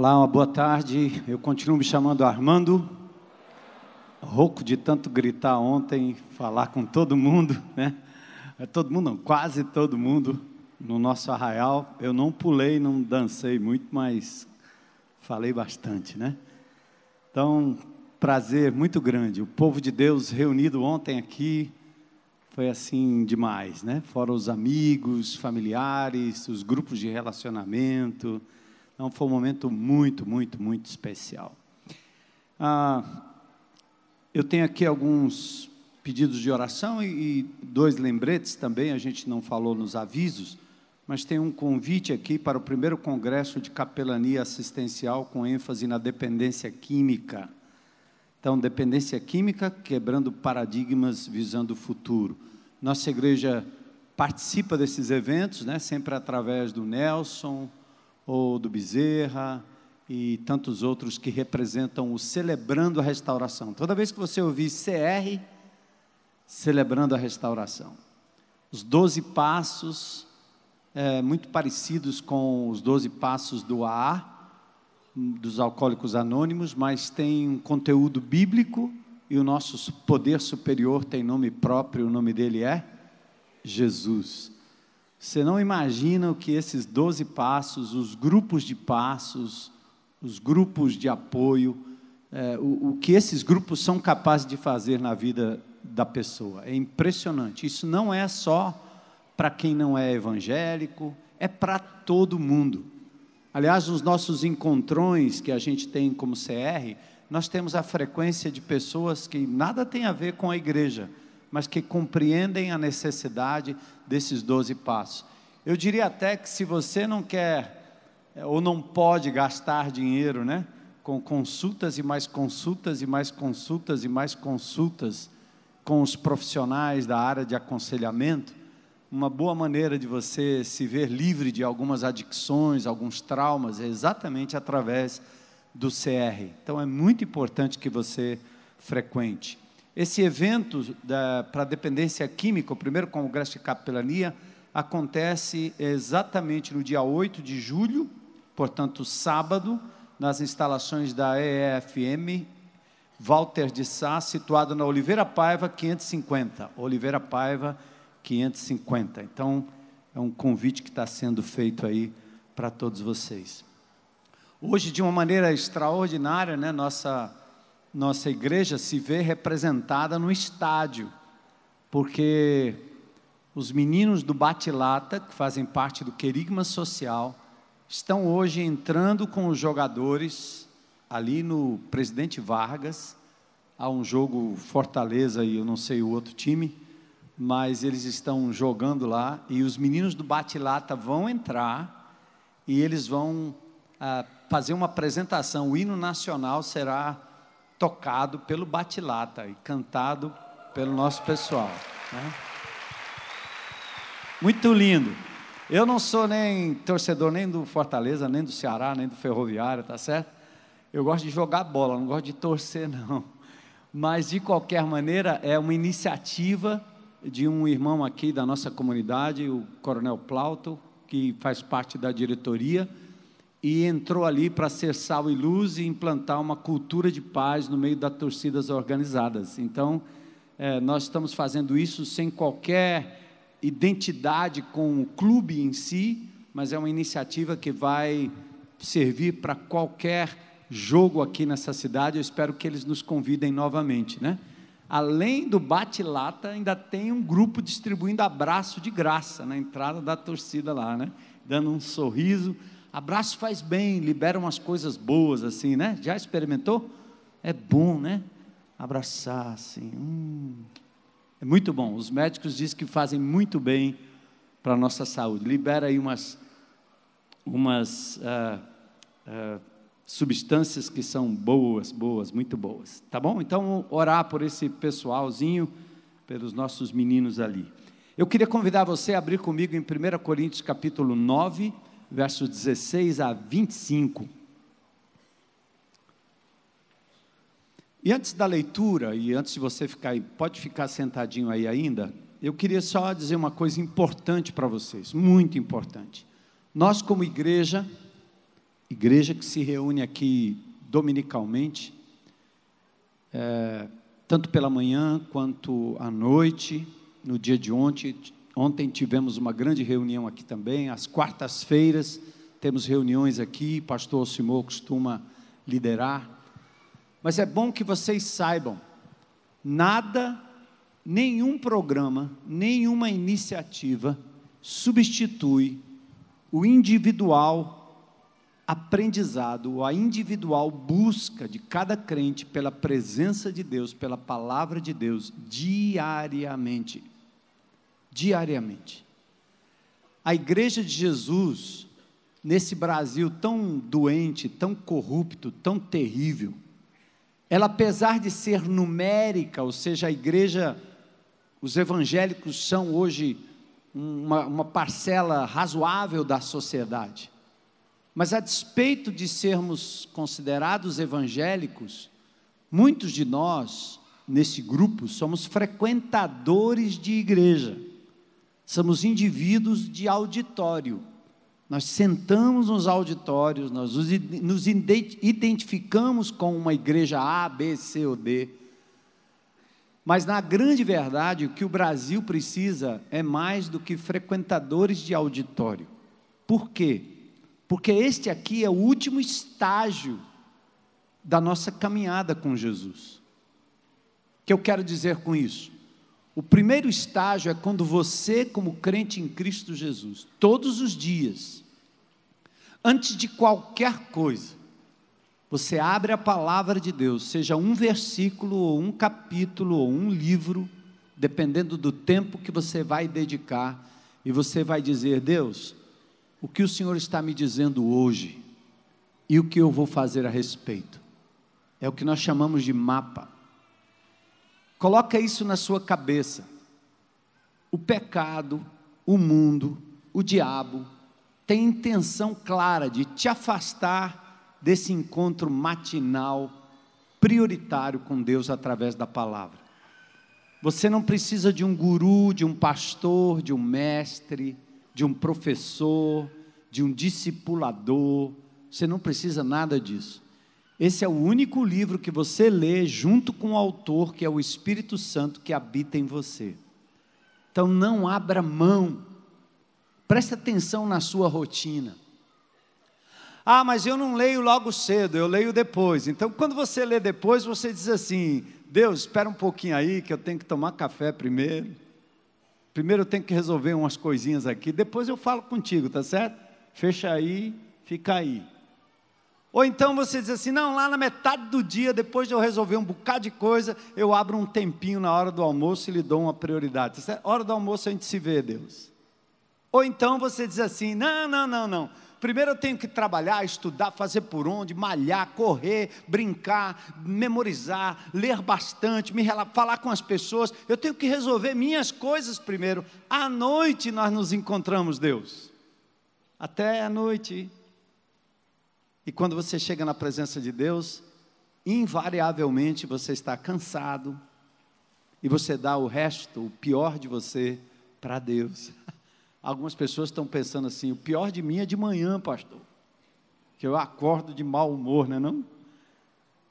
Olá, uma boa tarde. Eu continuo me chamando Armando, rouco de tanto gritar ontem, falar com todo mundo, né? Todo mundo não, quase todo mundo no nosso arraial. Eu não pulei, não dancei muito, mas falei bastante, né? Então, prazer muito grande. O povo de Deus reunido ontem aqui foi assim demais, né? Fora os amigos, familiares, os grupos de relacionamento. Então, foi um momento muito, muito, muito especial. Eu tenho aqui alguns pedidos de oração e dois lembretes também, a gente não falou nos avisos, mas tem um convite aqui para o primeiro congresso de capelania assistencial com ênfase na dependência química. Então, dependência química, quebrando paradigmas, visando o futuro. Nossa igreja participa desses eventos, né, sempre através do Nelson, ou do Bezerra, e tantos outros que representam o Celebrando a Restauração. Toda vez que você ouvir CR, Celebrando a Restauração. Os 12 passos, muito parecidos com os 12 passos do AA, dos Alcoólicos Anônimos, mas tem um conteúdo bíblico, e o nosso poder superior tem nome próprio, o nome dele é Jesus. Você não imagina o que esses 12 passos, os grupos de passos, os grupos de apoio, o que esses grupos são capazes de fazer na vida da pessoa. É impressionante. Isso não é só para quem não é evangélico, é para todo mundo. Aliás, nos nossos encontrões que a gente tem como CR, nós temos a frequência de pessoas que nada tem a ver com a igreja, mas que compreendem a necessidade desses 12 passos. Eu diria até que se você não quer ou não pode gastar dinheiro, né, com consultas e mais consultas e mais consultas e mais consultas com os profissionais da área de aconselhamento, uma boa maneira de você se ver livre de algumas adicções, alguns traumas, é exatamente através do CR. Então, é muito importante que você frequente. Esse evento para dependência química, o primeiro congresso de capelania, acontece exatamente no dia 8 de julho, portanto, sábado, nas instalações da EFM, Walter de Sá, situado na Oliveira Paiva, 550. Oliveira Paiva, 550. Então, é um convite que está sendo feito aí para todos vocês. Hoje, de uma maneira extraordinária, né, nossa igreja se vê representada no estádio, porque os meninos do Bate-Lata, que fazem parte do Querigma Social, estão hoje entrando com os jogadores ali no Presidente Vargas. Há um jogo Fortaleza e eu não sei o outro time, mas eles estão jogando lá, e os meninos do Bate-Lata vão entrar e eles vão fazer uma apresentação. O hino nacional será tocado pelo Bate-Lata e cantado pelo nosso pessoal, né? Muito lindo. Eu não sou nem torcedor nem do Fortaleza, nem do Ceará, nem do Ferroviário, tá certo? Eu gosto de jogar bola, não gosto de torcer, não. Mas, de qualquer maneira, é uma iniciativa de um irmão aqui da nossa comunidade, o Coronel Plauto, que faz parte da diretoria, e entrou ali para ser sal e luz e implantar uma cultura de paz no meio das torcidas organizadas. Então, nós estamos fazendo isso sem qualquer identidade com o clube em si, mas é uma iniciativa que vai servir para qualquer jogo aqui nessa cidade. Eu espero que eles nos convidem novamente, né? Além do Bate-Lata, ainda tem um grupo distribuindo abraço de graça na entrada da torcida lá, né? Dando um sorriso. Abraço faz bem, libera umas coisas boas assim, né? Já experimentou? É bom, né? Abraçar assim. É muito bom. Os médicos dizem que fazem muito bem para a nossa saúde. Libera aí umas substâncias que são boas, muito boas. Tá bom? Então, orar por esse pessoalzinho, pelos nossos meninos ali. Eu queria convidar você a abrir comigo em 1 Coríntios capítulo 9, versos 16 a 25. E antes da leitura, e antes de você ficar aí, pode ficar sentadinho aí ainda, eu queria só dizer uma coisa importante para vocês, muito importante. Nós, como igreja, igreja que se reúne aqui dominicalmente, tanto pela manhã quanto à noite. No dia de ontem tivemos uma grande reunião aqui também. Às quartas-feiras temos reuniões aqui, pastor Alcimor costuma liderar. Mas é bom que vocês saibam, nenhum programa, nenhuma iniciativa substitui o individual aprendizado, a individual busca de cada crente pela presença de Deus, pela palavra de Deus, diariamente. Diariamente. A igreja de Jesus, nesse Brasil tão doente, tão corrupto, tão terrível, ela, apesar de ser numérica, ou seja, a igreja, os evangélicos são hoje uma parcela razoável da sociedade, mas a despeito de sermos considerados evangélicos, muitos de nós, nesse grupo, somos frequentadores de igreja, somos indivíduos de auditório. Nós sentamos nos auditórios, nós nos identificamos com uma igreja A, B, C ou D, mas na grande verdade, o que o Brasil precisa é mais do que frequentadores de auditório. Por quê? Porque este aqui é o último estágio da nossa caminhada com Jesus. O que eu quero dizer com isso? O primeiro estágio é quando você, como crente em Cristo Jesus, todos os dias, antes de qualquer coisa, você abre a palavra de Deus, seja um versículo, ou um capítulo, ou um livro, dependendo do tempo que você vai dedicar, e você vai dizer: Deus, o que o Senhor está me dizendo hoje, e o que eu vou fazer a respeito? É o que nós chamamos de mapa. Coloca isso na sua cabeça. O pecado, o mundo, o diabo, tem intenção clara de te afastar desse encontro matinal, prioritário com Deus através da palavra. Você não precisa de um guru, de um pastor, de um mestre, de um professor, de um discipulador. Você não precisa nada disso. Esse é o único livro que você lê junto com o autor, que é o Espírito Santo que habita em você. Então não abra mão. Preste atenção na sua rotina. Ah, mas eu não leio logo cedo, eu leio depois. Então, quando você lê depois, você diz assim: Deus, espera um pouquinho aí, que eu tenho que tomar café primeiro. Primeiro eu tenho que resolver umas coisinhas aqui, depois eu falo contigo, tá certo? Fecha aí, fica aí. Ou então você diz assim: não, lá na metade do dia, depois de eu resolver um bocado de coisa, eu abro um tempinho na hora do almoço e lhe dou uma prioridade. Tá certo? Hora do almoço a gente se vê, Deus. Ou então você diz assim: não. Primeiro eu tenho que trabalhar, estudar, fazer por onde, malhar, correr, brincar, memorizar, ler bastante, falar com as pessoas. Eu tenho que resolver minhas coisas primeiro. À noite nós nos encontramos, Deus. Até à noite. E quando você chega na presença de Deus, invariavelmente você está cansado. E você dá o resto, o pior de você, para Deus. Algumas pessoas estão pensando assim: o pior de mim é de manhã, pastor, que eu acordo de mau humor, não é não?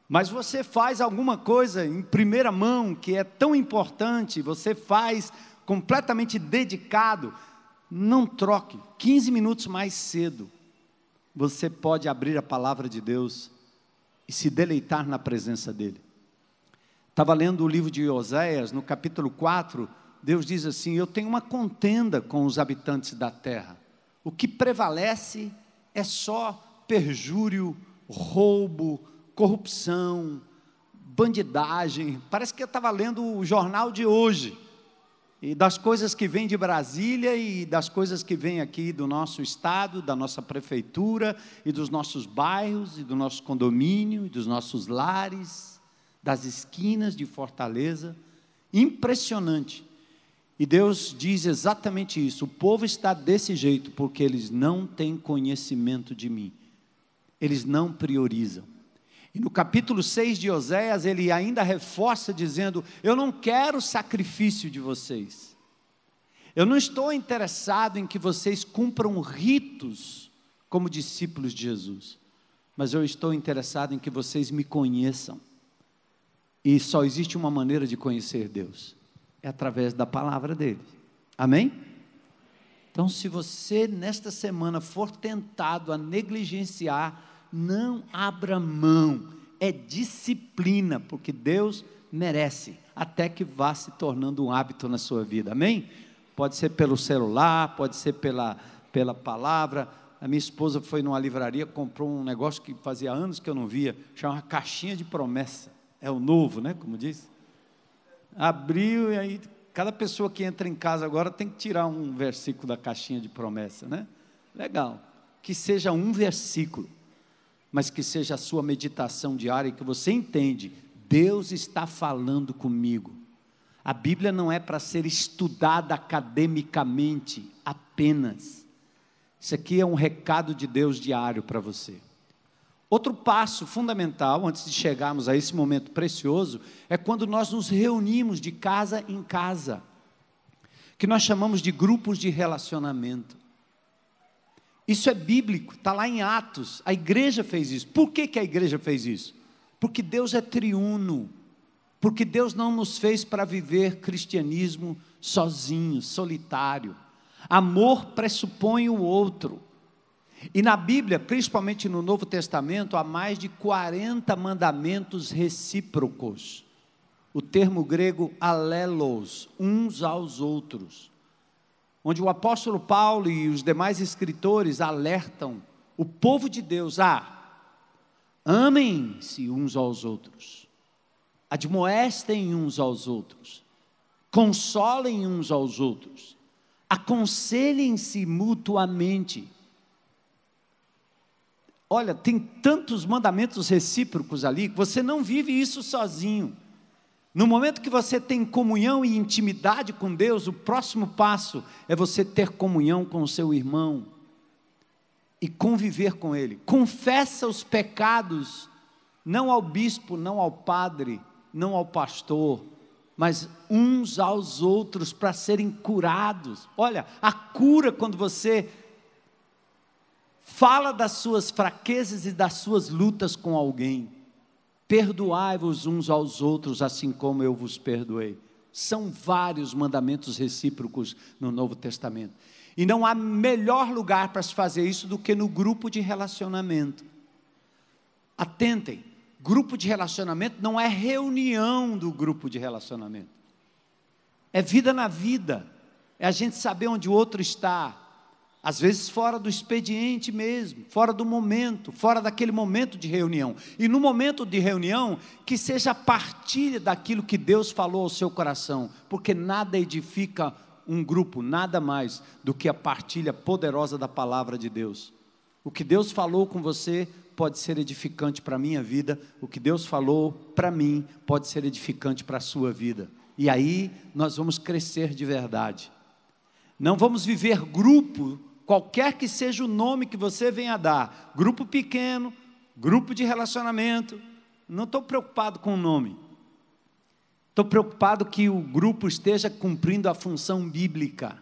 Mas você faz alguma coisa em primeira mão, que é tão importante, você faz completamente dedicado, não troque. 15 minutos mais cedo, você pode abrir a palavra de Deus e se deleitar na presença dEle. Estava lendo o livro de Oséias, no capítulo 4, Deus diz assim: eu tenho uma contenda com os habitantes da terra. O que prevalece é só perjúrio, roubo, corrupção, bandidagem. Parece que eu estava lendo o jornal de hoje, e das coisas que vêm de Brasília e das coisas que vêm aqui do nosso estado, da nossa prefeitura e dos nossos bairros e do nosso condomínio e dos nossos lares, das esquinas de Fortaleza. Impressionante. E Deus diz exatamente isso: o povo está desse jeito porque eles não têm conhecimento de mim, eles não priorizam. E no capítulo 6 de Oséias, ele ainda reforça dizendo: eu não quero sacrifício de vocês, eu não estou interessado em que vocês cumpram ritos como discípulos de Jesus. mas eu estou interessado em que vocês me conheçam. E só existe uma maneira de conhecer Deus, é através da palavra dele. Amém? Então, se você nesta semana for tentado a negligenciar, não abra mão, é disciplina, porque Deus merece, até que vá se tornando um hábito na sua vida. Amém? Pode ser pelo celular, pode ser pela palavra. A minha esposa foi numa livraria, comprou um negócio que fazia anos que eu não via, chama Caixinha de Promessa. É o novo, né, como diz. Abriu e aí, cada pessoa que entra em casa agora tem que tirar um versículo da Caixinha de Promessa, né? Legal. Que seja um versículo, mas que seja a sua meditação diária e que você entende, Deus está falando comigo. A Bíblia não é para ser estudada academicamente apenas. Isso aqui é um recado de Deus diário para você. Outro passo fundamental, antes de chegarmos a esse momento precioso, é quando nós nos reunimos de casa em casa, que nós chamamos de grupos de relacionamento. Isso é bíblico, está lá em Atos, a igreja fez isso. Por que a igreja fez isso? Porque Deus é triuno, porque Deus não nos fez para viver cristianismo sozinho, solitário. Amor pressupõe o outro. E na Bíblia, principalmente no Novo Testamento, há mais de 40 mandamentos recíprocos. O termo grego alelos, uns aos outros. Onde o apóstolo Paulo e os demais escritores alertam o povo de Deus a amem-se uns aos outros, admoestem uns aos outros, consolem uns aos outros, aconselhem-se mutuamente. Olha, tem tantos mandamentos recíprocos ali, que você não vive isso sozinho. No momento que você tem comunhão e intimidade com Deus, o próximo passo é você ter comunhão com o seu irmão e conviver com ele. Confessa os pecados, não ao bispo, não ao padre, não ao pastor, mas uns aos outros para serem curados. Olha, a cura quando você fala das suas fraquezas e das suas lutas com alguém. Perdoai-vos uns aos outros, assim como eu vos perdoei. São vários mandamentos recíprocos no Novo Testamento. E não há melhor lugar para se fazer isso do que no grupo de relacionamento. Atentem, grupo de relacionamento não é reunião do grupo de relacionamento. É vida na vida, é a gente saber onde o outro está. Às vezes fora do expediente mesmo, fora do momento, fora daquele momento de reunião. E no momento de reunião, que seja a partilha daquilo que Deus falou ao seu coração, porque nada edifica um grupo, nada mais do que a partilha poderosa da palavra de Deus. O que Deus falou com você pode ser edificante para a minha vida, o que Deus falou para mim pode ser edificante para a sua vida. E aí nós vamos crescer de verdade. Não vamos viver grupo, qualquer que seja o nome que você venha a dar, grupo pequeno, grupo de relacionamento, não estou preocupado com o nome, estou preocupado que o grupo esteja cumprindo a função bíblica,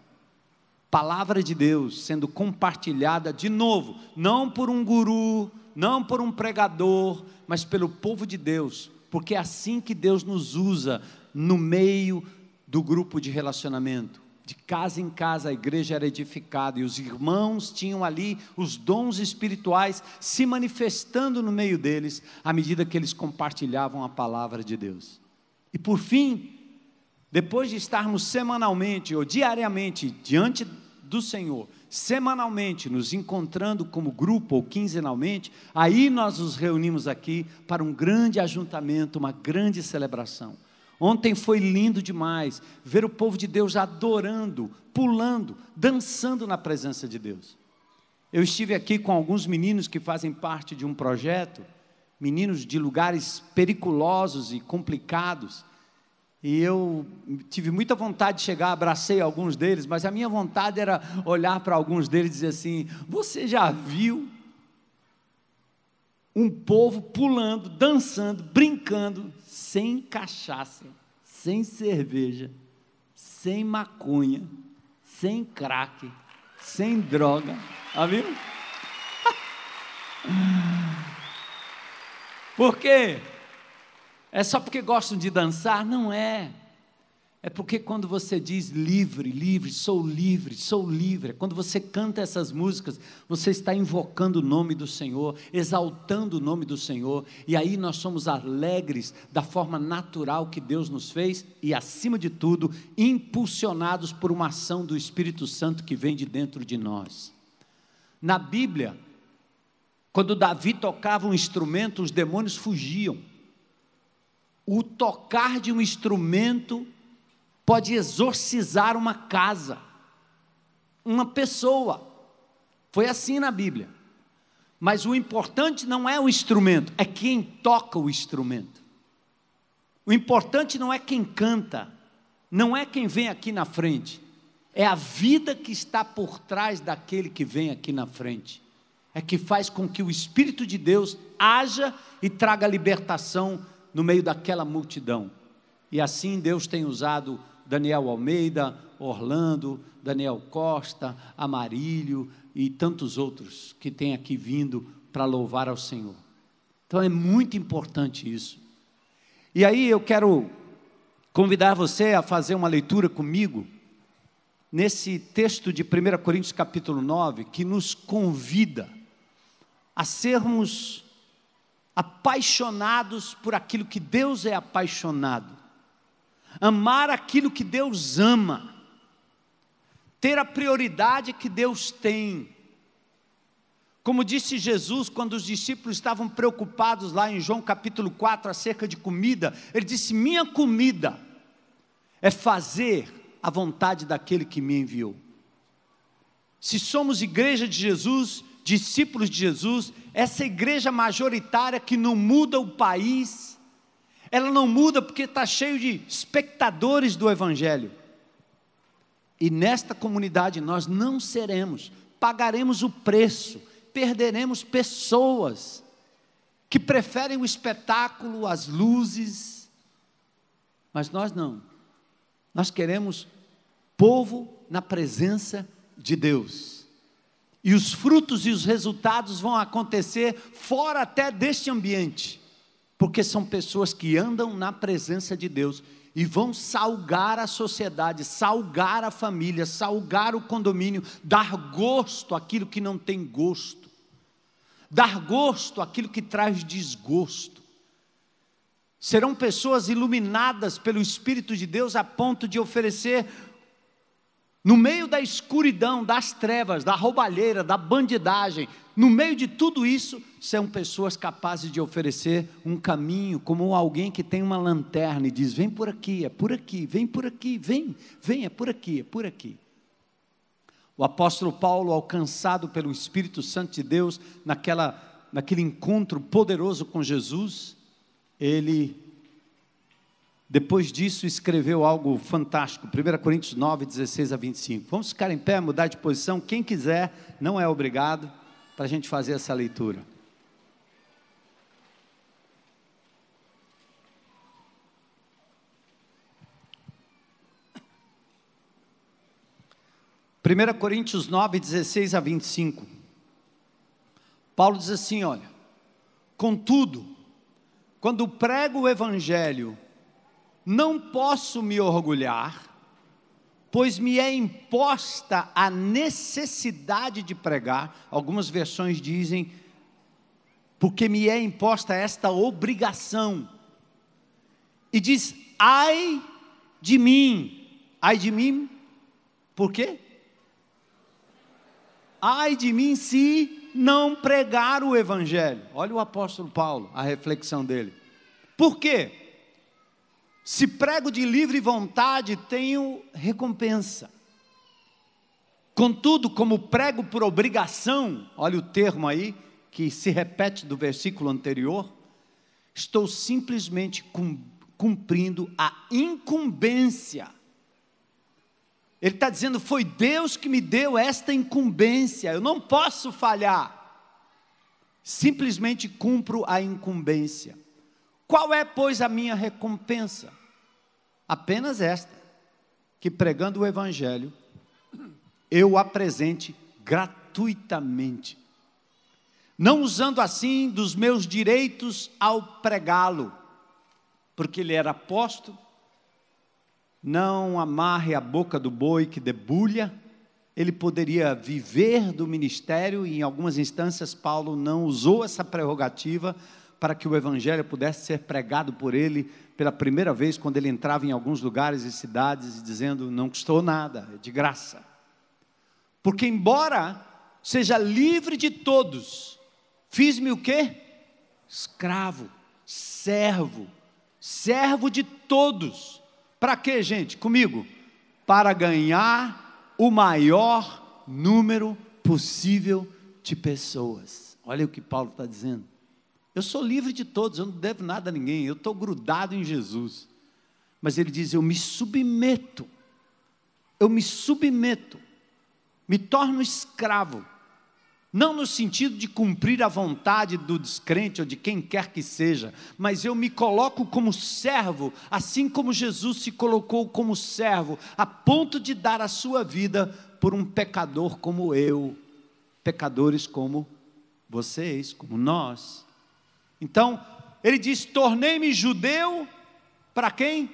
palavra de Deus sendo compartilhada de novo, não por um guru, não por um pregador, mas pelo povo de Deus, porque é assim que Deus nos usa no meio do grupo de relacionamento. De casa em casa a igreja era edificada e os irmãos tinham ali os dons espirituais se manifestando no meio deles, à medida que eles compartilhavam a palavra de Deus. E por fim, depois de estarmos semanalmente ou diariamente diante do Senhor, semanalmente nos encontrando como grupo ou quinzenalmente, aí nós nos reunimos aqui para um grande ajuntamento, uma grande celebração. Ontem foi lindo demais ver o povo de Deus adorando, pulando, dançando na presença de Deus. Eu estive aqui com alguns meninos que fazem parte de um projeto, meninos de lugares periculosos e complicados, e eu tive muita vontade de chegar, abracei alguns deles, mas a minha vontade era olhar para alguns deles e dizer assim: você já viu um povo pulando, dançando, brincando, sem cachaça, sem cerveja, sem maconha, sem crack, sem droga, viu? Por quê? É só porque gostam de dançar? Não é. É porque quando você diz livre, livre, sou livre, sou livre, quando você canta essas músicas, você está invocando o nome do Senhor, exaltando o nome do Senhor, e aí nós somos alegres da forma natural que Deus nos fez, e acima de tudo, impulsionados por uma ação do Espírito Santo que vem de dentro de nós. Na Bíblia, quando Davi tocava um instrumento, os demônios fugiam. O tocar de um instrumento pode exorcizar uma casa, uma pessoa. Foi assim na Bíblia. Mas o importante não é o instrumento, é quem toca o instrumento. O importante não é quem canta, não é quem vem aqui na frente, é a vida que está por trás daquele que vem aqui na frente. É que faz com que o Espírito de Deus haja e traga libertação no meio daquela multidão. E assim Deus tem usado Daniel Almeida, Orlando, Daniel Costa, Amarílio e tantos outros que têm aqui vindo para louvar ao Senhor. Então é muito importante isso. E aí eu quero convidar você a fazer uma leitura comigo nesse texto de 1 Coríntios capítulo 9, que nos convida a sermos apaixonados por aquilo que Deus é apaixonado. Amar aquilo que Deus ama, ter a prioridade que Deus tem. Como disse Jesus, quando os discípulos estavam preocupados lá em João capítulo 4, acerca de comida, ele disse: minha comida é fazer a vontade daquele que me enviou. Se somos igreja de Jesus, discípulos de Jesus, essa igreja majoritária que não muda o país, ela não muda porque está cheio de espectadores do Evangelho. E nesta comunidade nós não seremos, pagaremos o preço, perderemos pessoas que preferem o espetáculo, as luzes, mas nós não. Nós queremos povo na presença de Deus. E os frutos e os resultados vão acontecer fora até deste ambiente. Porque são pessoas que andam na presença de Deus e vão salgar a sociedade, salgar a família, salgar o condomínio, dar gosto àquilo que não tem gosto, dar gosto àquilo que traz desgosto. Serão pessoas iluminadas pelo Espírito de Deus a ponto de oferecer, no meio da escuridão, das trevas, da roubalheira, da bandidagem, no meio de tudo isso, são pessoas capazes de oferecer um caminho, como alguém que tem uma lanterna e diz: vem por aqui, é por aqui, vem por aqui, vem, é por aqui, é por aqui. O apóstolo Paulo, alcançado pelo Espírito Santo de Deus, naquele encontro poderoso com Jesus, ele, depois disso, escreveu algo fantástico, 1 Coríntios 9, 16 a 25. Vamos ficar em pé, mudar de posição, quem quiser, não é obrigado, para a gente fazer essa leitura. Primeira Coríntios 9, 16 a 25. Paulo diz assim, olha: contudo, quando prego o Evangelho, não posso me orgulhar, pois me é imposta a necessidade de pregar. Algumas versões dizem, porque me é imposta esta obrigação. E diz, ai de mim, por quê? Ai de mim se não pregar o Evangelho. Olha o apóstolo Paulo, a reflexão dele. Por quê? Se prego de livre vontade, tenho recompensa. Contudo, como prego por obrigação, olha o termo aí, que se repete do versículo anterior, estou simplesmente cumprindo a incumbência. Ele está dizendo, foi Deus que me deu esta incumbência, eu não posso falhar. Simplesmente cumpro a incumbência. Qual é, pois, a minha recompensa? Apenas esta, que pregando o Evangelho, eu apresente gratuitamente. não usando assim dos meus direitos ao pregá-lo, porque ele era apóstolo. Não amarre a boca do boi que debulha. Ele poderia viver do ministério, e em algumas instâncias Paulo não usou essa prerrogativa para que o evangelho pudesse ser pregado por ele pela primeira vez, quando ele entrava em alguns lugares e cidades, dizendo: não custou nada, é de graça. Porque embora seja livre de todos, fiz-me o quê? Escravo, servo de todos. Para quê, gente? Comigo? Para ganhar o maior número possível de pessoas. Olha o que Paulo está dizendo. Eu sou livre de todos, eu não devo nada a ninguém, eu estou grudado em Jesus. Mas ele diz: eu me submeto, me torno escravo. Não no sentido de cumprir a vontade do descrente ou de quem quer que seja, mas eu me coloco como servo, assim como Jesus se colocou como servo, a ponto de dar a sua vida por um pecador como eu, pecadores como vocês, como nós. Então, ele diz: tornei-me judeu, para quem?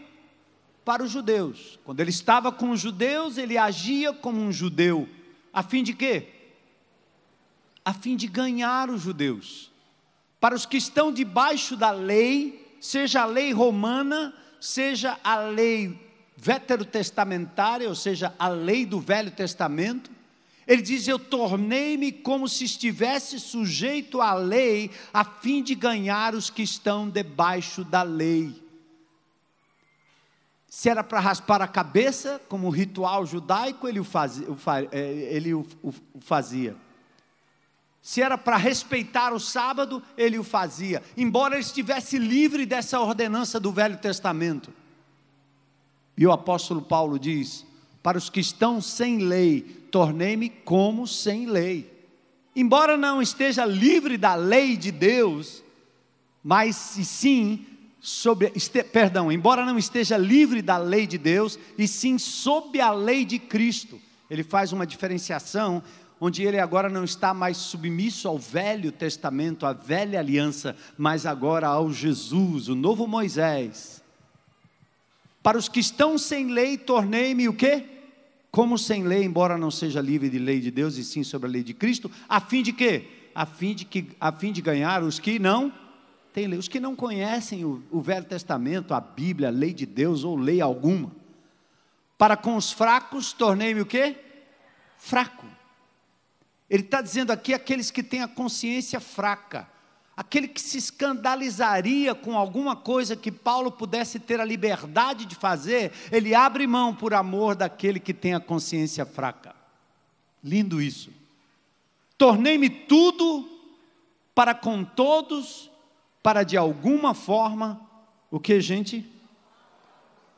Para os judeus. Quando ele estava com os judeus, ele agia como um judeu, a fim de quê? A fim de ganhar os judeus. Para os que estão debaixo da lei, seja a lei romana, seja a lei veterotestamentária, ou seja, a lei do Velho Testamento, ele diz: eu tornei-me como se estivesse sujeito à lei, a fim de ganhar os que estão debaixo da lei. Se era para raspar a cabeça, como ritual judaico, ele o fazia. Se era para respeitar o sábado, ele o fazia, embora ele estivesse livre dessa ordenança do Velho Testamento. E o apóstolo Paulo diz: para os que estão sem lei, tornei-me como sem lei. Embora não esteja livre da lei de Deus, mas sim embora não esteja livre da lei de Deus, e sim sob a lei de Cristo. Ele faz uma diferenciação, onde ele agora não está mais submisso ao Velho Testamento, à velha aliança, mas agora ao Jesus, o novo Moisés. Para os que estão sem lei, tornei-me o quê? Como sem lei, embora não seja livre de lei de Deus, e sim sobre a lei de Cristo, a fim de quê? A fim de ganhar os que não têm lei, os que não conhecem o Velho Testamento, a Bíblia, a lei de Deus, ou lei alguma. Para com os fracos, tornei-me o quê? Fraco. Ele está dizendo aqui aqueles que têm a consciência fraca, aquele que se escandalizaria com alguma coisa que Paulo pudesse ter a liberdade de fazer, ele abre mão por amor daquele que tem a consciência fraca. Lindo isso. Tornei-me tudo para com todos, para de alguma forma, o que, gente?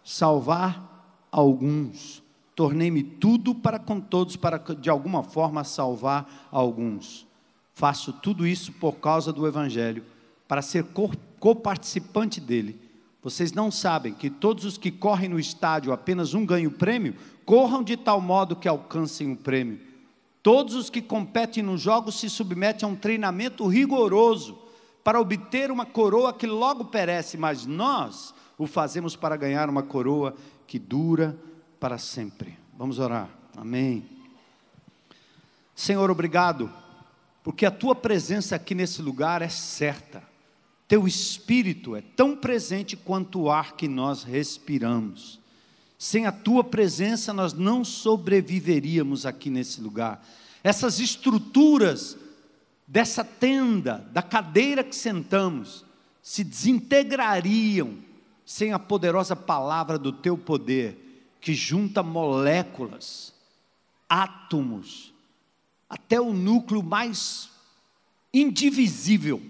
Salvar alguns. Tornei-me tudo para com todos, para de alguma forma salvar alguns. Faço tudo isso por causa do Evangelho, para ser coparticipante dele. Vocês não sabem que todos os que correm no estádio apenas um ganha o prêmio? Corram de tal modo que alcancem o prêmio. Todos os que competem nos jogos se submetem a um treinamento rigoroso, para obter uma coroa que logo perece, mas nós o fazemos para ganhar uma coroa que dura para sempre. Vamos orar. Amém. Senhor, obrigado, porque a tua presença aqui nesse lugar é certa. Teu Espírito é tão presente quanto o ar que nós respiramos. Sem a tua presença nós não sobreviveríamos aqui nesse lugar. Essas estruturas dessa tenda, da cadeira que sentamos, se desintegrariam sem a poderosa palavra do teu poder, que junta moléculas, átomos, até o núcleo mais indivisível.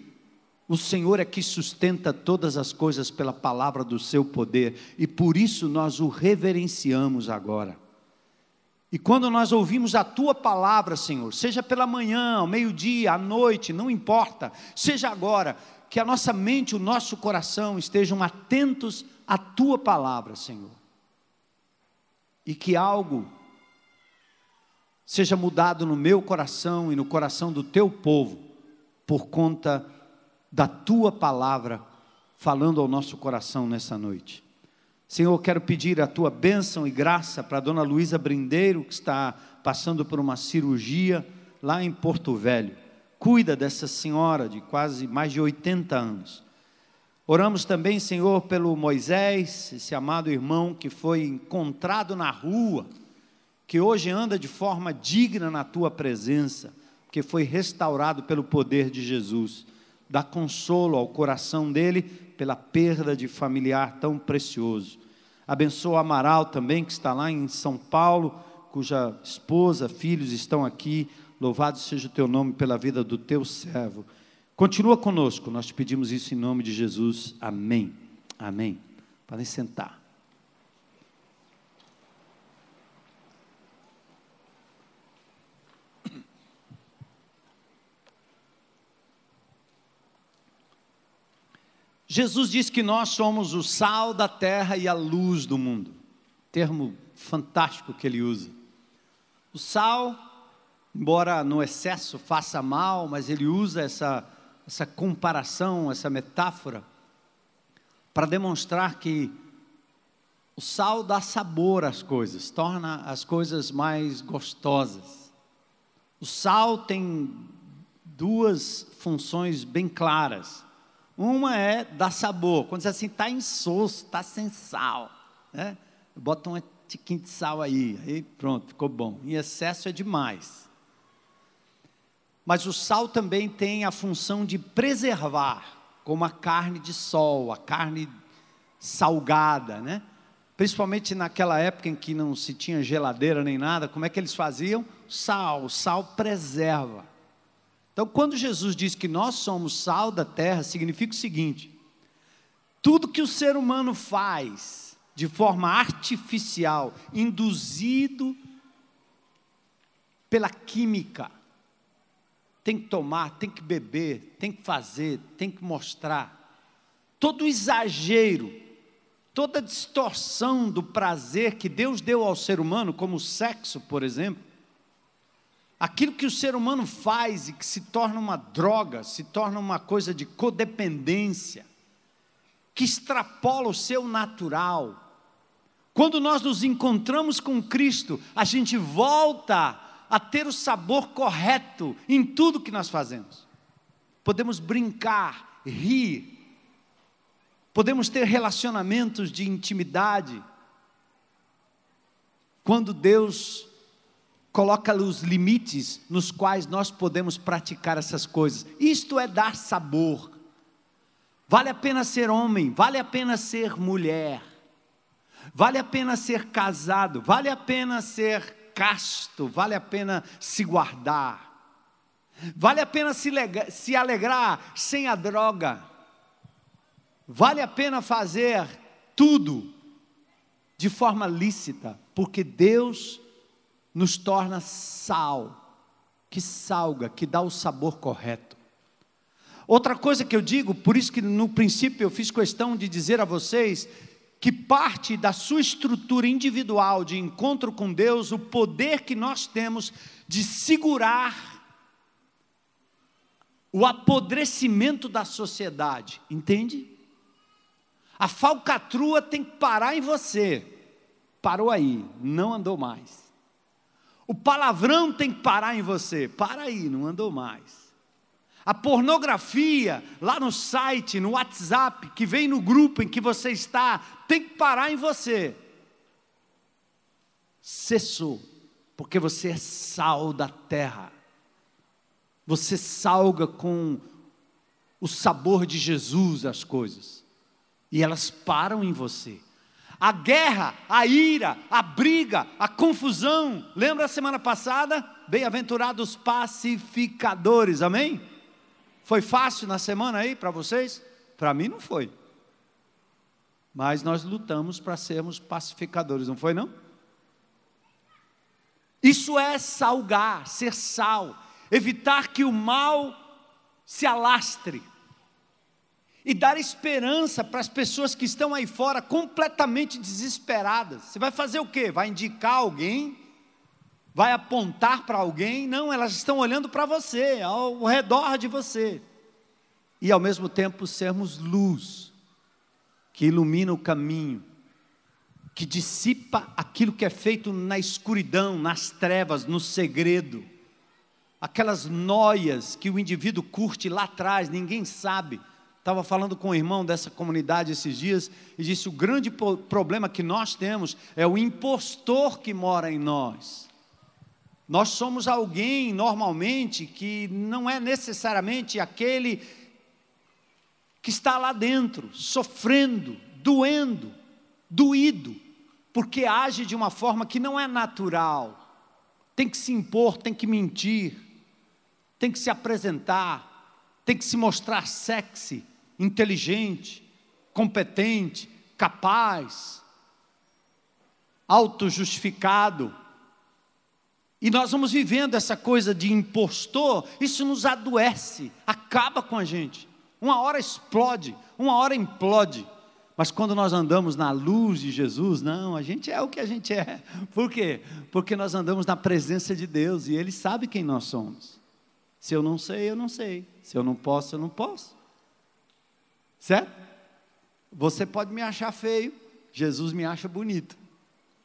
O Senhor é que sustenta todas as coisas pela palavra do seu poder, e por isso nós o reverenciamos agora. E quando nós ouvimos a tua palavra, Senhor, seja pela manhã, ao meio-dia, à noite, não importa, seja agora, que a nossa mente, o nosso coração estejam atentos à tua palavra, Senhor. E que algo seja mudado no meu coração e no coração do teu povo, por conta da Tua palavra falando ao nosso coração nessa noite. Senhor, eu quero pedir a Tua bênção e graça para a dona Luísa Brindeiro, que está passando por uma cirurgia lá em Porto Velho. Cuida dessa senhora de quase mais de 80 anos. Oramos também, Senhor, pelo Moisés, esse amado irmão que foi encontrado na rua, que hoje anda de forma digna na Tua presença, que foi restaurado pelo poder de Jesus. Dá consolo ao coração dele pela perda de familiar tão precioso. Abençoa o Amaral também, que está lá em São Paulo, cuja esposa, filhos estão aqui. Louvado seja o Teu nome pela vida do Teu servo. Continua conosco, nós te pedimos isso em nome de Jesus. Amém. Amém. Podem sentar. Jesus diz que nós somos o sal da terra e a luz do mundo. Termo fantástico que ele usa. O sal, embora no excesso faça mal, mas ele usa essa comparação, essa metáfora, para demonstrar que o sal dá sabor às coisas, torna as coisas mais gostosas. O sal tem duas funções bem claras. Uma é dar sabor. Quando você assim, está insosso, está sem sal, né? Bota um tiquinho de sal aí pronto, ficou bom. Em excesso é demais. Mas o sal também tem a função de preservar, como a carne de sol, a carne salgada, né? Principalmente naquela época em que não se tinha geladeira nem nada, como é que eles faziam? O sal preserva. Então, quando Jesus diz que nós somos sal da terra, significa o seguinte: tudo que o ser humano faz de forma artificial, induzido pela química, tem que tomar, tem que beber, tem que fazer, tem que mostrar, todo exagero, toda distorção do prazer que Deus deu ao ser humano, como o sexo, por exemplo, aquilo que o ser humano faz e que se torna uma droga, se torna uma coisa de codependência, que extrapola o seu natural. Quando nós nos encontramos com Cristo, a gente volta a ter o sabor correto em tudo que nós fazemos. Podemos brincar, rir, podemos ter relacionamentos de intimidade. Quando Deus coloca os limites nos quais nós podemos praticar essas coisas. Isto é dar sabor. Vale a pena ser homem, vale a pena ser mulher, vale a pena ser casado, vale a pena ser casto, vale a pena se guardar, vale a pena se alegrar sem a droga, vale a pena fazer tudo de forma lícita, porque Deus nos torna sal, que salga, que dá o sabor correto. Outra coisa que eu digo, por isso que no princípio eu fiz questão de dizer a vocês, que parte da sua estrutura individual de encontro com Deus, o poder que nós temos de segurar o apodrecimento da sociedade, entende? A falcatrua tem que parar em você, parou aí, não andou mais. O palavrão tem que parar em você, para aí, não andou mais. A pornografia, lá no site, no WhatsApp, que vem no grupo em que você está, tem que parar em você. Cessou, porque você é sal da terra. Você salga com o sabor de Jesus as coisas, e elas param em você. A guerra, a ira, a briga, a confusão. Lembra a semana passada? Bem-aventurados pacificadores, amém? Foi fácil na semana aí para vocês? Para mim não foi. Mas nós lutamos para sermos pacificadores, não foi não? Isso é salgar, ser sal. Evitar que o mal se alastre. E dar esperança para as pessoas que estão aí fora completamente desesperadas. Você vai fazer o quê? Vai indicar alguém? vai apontar para alguém, não, elas estão olhando para você, ao redor de você. E ao mesmo tempo sermos luz, que ilumina o caminho, que dissipa aquilo que é feito na escuridão, nas trevas, no segredo. Aquelas noias que o indivíduo curte lá atrás, ninguém sabe. Estava falando com um irmão dessa comunidade esses dias e disse: o grande problema que nós temos é o impostor que mora em nós. Nós somos alguém, normalmente, que não é necessariamente aquele que está lá dentro, sofrendo, doendo, doído, porque age de uma forma que não é natural. Tem que se impor, tem que mentir, tem que se apresentar, tem que se mostrar sexy, inteligente, competente, capaz, autojustificado. E nós vamos vivendo essa coisa de impostor, isso nos adoece, acaba com a gente. Uma hora explode, uma hora implode. Mas quando nós andamos na luz de Jesus, não, a gente é o que a gente é. Por quê? Porque nós andamos na presença de Deus e Ele sabe quem nós somos. Se eu não sei, eu não sei. Se eu não posso, eu não posso. Certo? Você pode me achar feio, Jesus me acha bonito.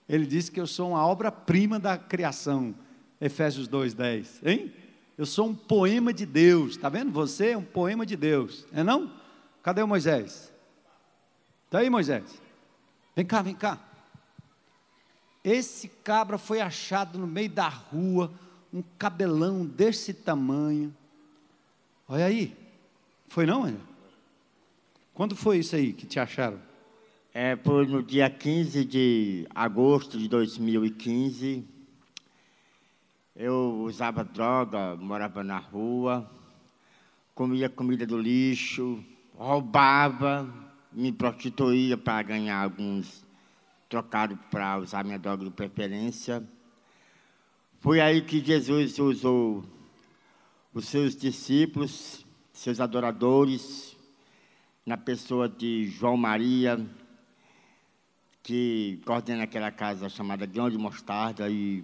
Ele disse que eu sou uma obra-prima da criação. Efésios 2:10, hein? Eu sou um poema de Deus, está vendo? Você é um poema de Deus, é não? Cadê o Moisés? Está aí, Moisés? Vem cá, vem cá. Esse cabra foi achado no meio da rua, um cabelão desse tamanho. Olha aí, foi não, olha? Quando foi isso aí que te acharam? Foi no dia 15 de agosto de 2015. Eu usava droga, morava na rua, comia comida do lixo, roubava, me prostituía para ganhar alguns trocados para usar minha droga de preferência. Foi aí que Jesus usou os seus discípulos, seus adoradores, na pessoa de João Maria, que coordena aquela casa chamada Grão de Mostarda, e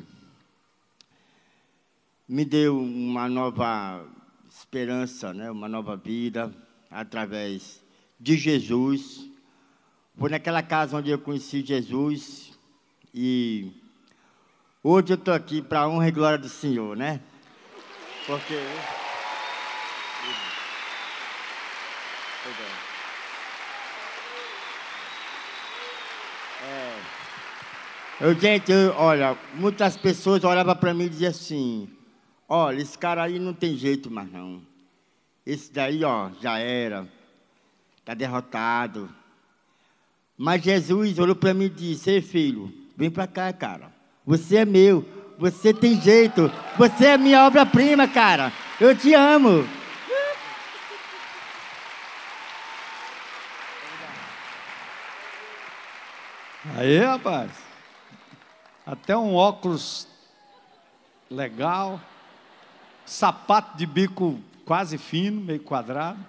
me deu uma nova esperança, né? Uma nova vida, através de Jesus. Foi naquela casa onde eu conheci Jesus, e hoje eu estou aqui para a honra e glória do Senhor, né? Porque... olha, muitas pessoas olhavam para mim e diziam assim: olha, esse cara aí não tem jeito mais não. Esse daí, ó, já era, está derrotado. Mas Jesus olhou para mim e disse: ei, filho, vem para cá, cara. Você é meu, você tem jeito, você é minha obra-prima, cara. Eu te amo. Aí, rapaz. Até um óculos legal, sapato de bico quase fino, meio quadrado.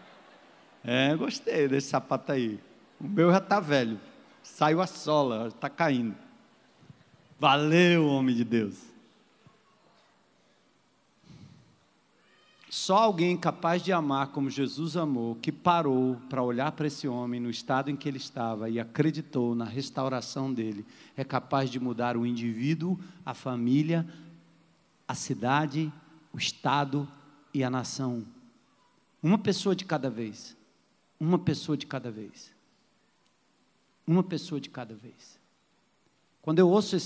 Gostei desse sapato aí. O meu já está velho, saiu a sola, está caindo. Valeu, homem de Deus. Só alguém capaz de amar como Jesus amou, que parou para olhar para esse homem no estado em que ele estava e acreditou na restauração dele, é capaz de mudar o indivíduo, a família, a cidade, o estado e a nação. Uma pessoa de cada vez. Uma pessoa de cada vez. Uma pessoa de cada vez. Quando eu ouço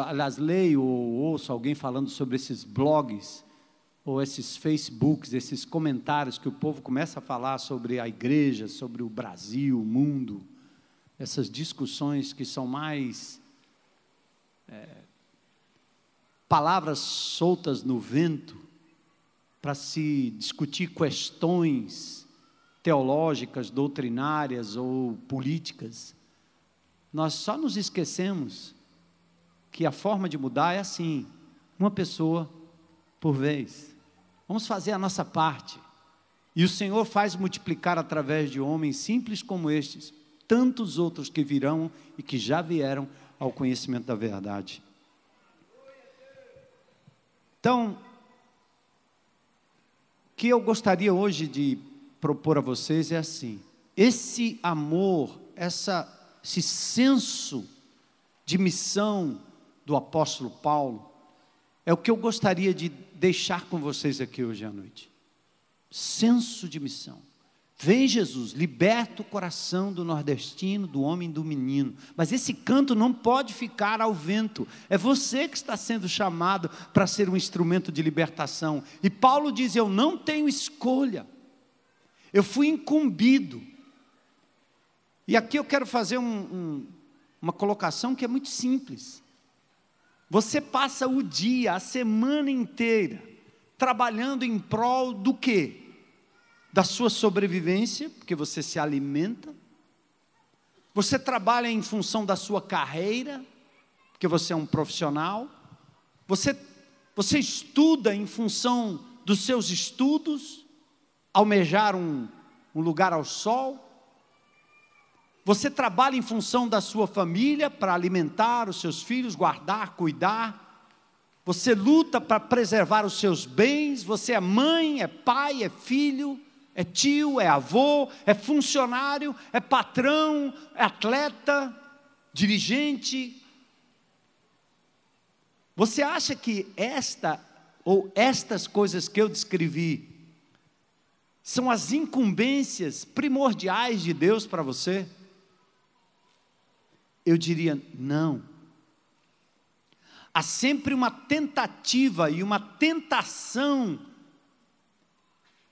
aliás, leio ou ouço alguém falando sobre esses blogs, ou esses Facebooks, esses comentários que o povo começa a falar sobre a igreja, sobre o Brasil, o mundo, essas discussões que são mais palavras soltas no vento para se discutir questões teológicas, doutrinárias ou políticas. Nós só nos esquecemos que a forma de mudar é assim, uma pessoa por vez. Vamos fazer a nossa parte. E o Senhor faz multiplicar através de homens simples como estes, tantos outros que virão e que já vieram ao conhecimento da verdade. Então, o que eu gostaria hoje de propor a vocês é assim: esse amor, esse senso de missão do apóstolo Paulo, é o que eu gostaria de deixar com vocês aqui hoje à noite. Senso de missão. Vem Jesus, liberta o coração do nordestino, do homem e do menino. Mas esse canto não pode ficar ao vento. É você que está sendo chamado para ser um instrumento de libertação. E Paulo diz: eu não tenho escolha. Eu fui incumbido. E aqui eu quero fazer uma colocação que é muito simples. Você passa o dia, a semana inteira, trabalhando em prol do quê? Da sua sobrevivência, porque você se alimenta. Você trabalha em função da sua carreira, porque você é um profissional. Você estuda em função dos seus estudos, almejar um lugar ao sol. Você trabalha em função da sua família, para alimentar os seus filhos, guardar, cuidar. Você luta para preservar os seus bens. Você é mãe, é pai, é filho, é tio, é avô, é funcionário, é patrão, é atleta, dirigente. Você acha que estas coisas que eu descrevi são as incumbências primordiais de Deus para você? Eu diria não. Há sempre uma tentativa e uma tentação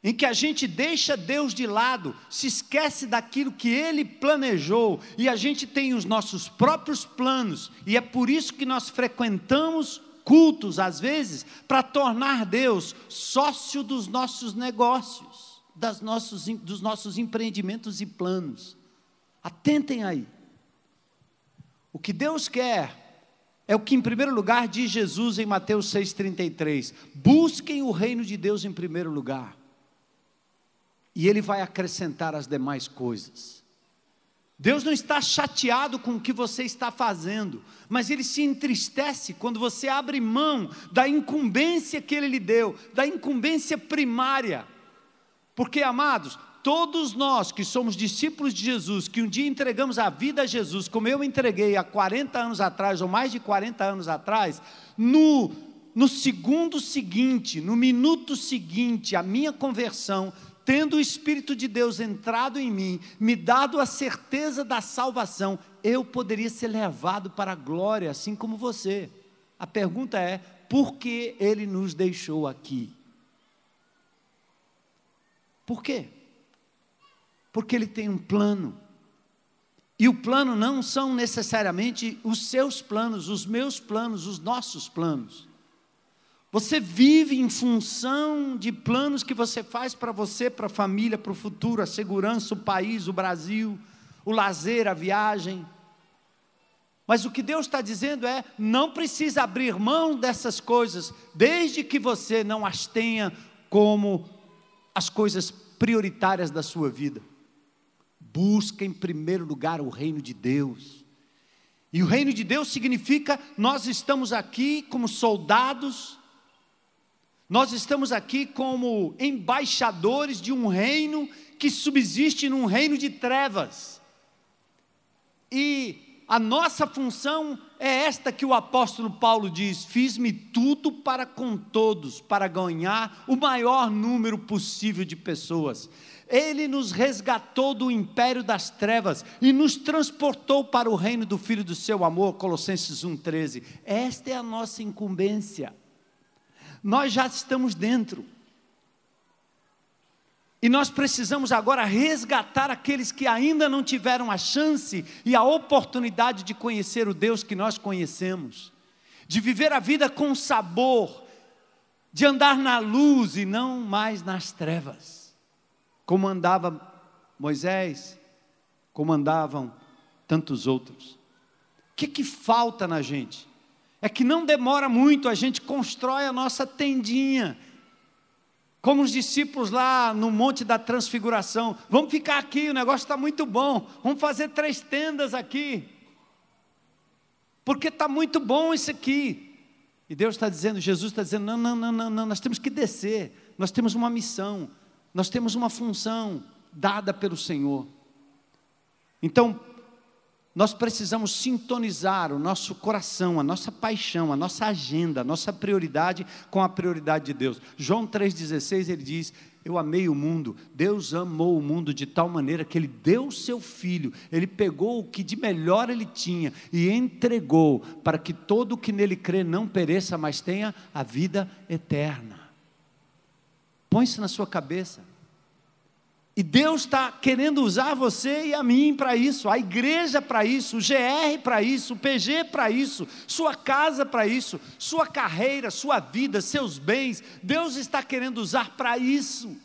em que a gente deixa Deus de lado, se esquece daquilo que Ele planejou, e a gente tem os nossos próprios planos, e é por isso que nós frequentamos cultos, às vezes, para tornar Deus sócio dos nossos negócios, dos nossos empreendimentos e planos. Atentem aí. O que Deus quer é o que em primeiro lugar diz Jesus em Mateus 6,33, busquem o reino de Deus em primeiro lugar, e Ele vai acrescentar as demais coisas. Deus não está chateado com o que você está fazendo, mas Ele se entristece quando você abre mão da incumbência que Ele lhe deu, da incumbência primária. Porque, amados, todos nós que somos discípulos de Jesus, que um dia entregamos a vida a Jesus, como eu entreguei há 40 anos atrás, ou mais de 40 anos atrás, no segundo seguinte, no minuto seguinte, a minha conversão, tendo o Espírito de Deus entrado em mim, me dado a certeza da salvação, eu poderia ser levado para a glória, assim como você. A pergunta é, por que Ele nos deixou aqui? Por quê? Porque Ele tem um plano. E o plano não são necessariamente os seus planos, os meus planos, os nossos planos. Você vive em função de planos que você faz para você, para a família, para o futuro, a segurança, o país, o Brasil, o lazer, a viagem. Mas o que Deus está dizendo é, não precisa abrir mão dessas coisas, desde que você não as tenha como as coisas prioritárias da sua vida. Busca em primeiro lugar o reino de Deus. E o reino de Deus significa, nós estamos aqui como soldados, nós estamos aqui como embaixadores de um reino que subsiste num reino de trevas. E a nossa função é esta que o apóstolo Paulo diz, fiz-me tudo para com todos, para ganhar o maior número possível de pessoas. Ele nos resgatou do império das trevas e nos transportou para o reino do Filho do seu amor, Colossenses 1,13. Esta é a nossa incumbência. Nós já estamos dentro. E nós precisamos agora resgatar aqueles que ainda não tiveram a chance e a oportunidade de conhecer o Deus que nós conhecemos, de viver a vida com sabor, de andar na luz e não mais nas trevas, como andava Moisés, como andavam tantos outros. O que falta na gente? É que não demora muito, a gente constrói a nossa tendinha, como os discípulos lá no Monte da Transfiguração. Vamos ficar aqui, o negócio está muito bom, vamos fazer 3 tendas aqui, porque está muito bom isso aqui. E Deus está dizendo, Jesus está dizendo, não, nós temos que descer, nós temos uma missão, nós temos uma função dada pelo Senhor. Então, nós precisamos sintonizar o nosso coração, a nossa paixão, a nossa agenda, a nossa prioridade com a prioridade de Deus. João 3,16, ele diz, eu amei o mundo, Deus amou o mundo de tal maneira que Ele deu o seu Filho, Ele pegou o que de melhor Ele tinha e entregou para que todo o que nele crê não pereça, mas tenha a vida eterna. Põe isso na sua cabeça. E Deus está querendo usar você e a mim para isso, a igreja para isso, o GR para isso, o PG para isso, sua casa para isso, sua carreira, sua vida, seus bens, Deus está querendo usar para isso.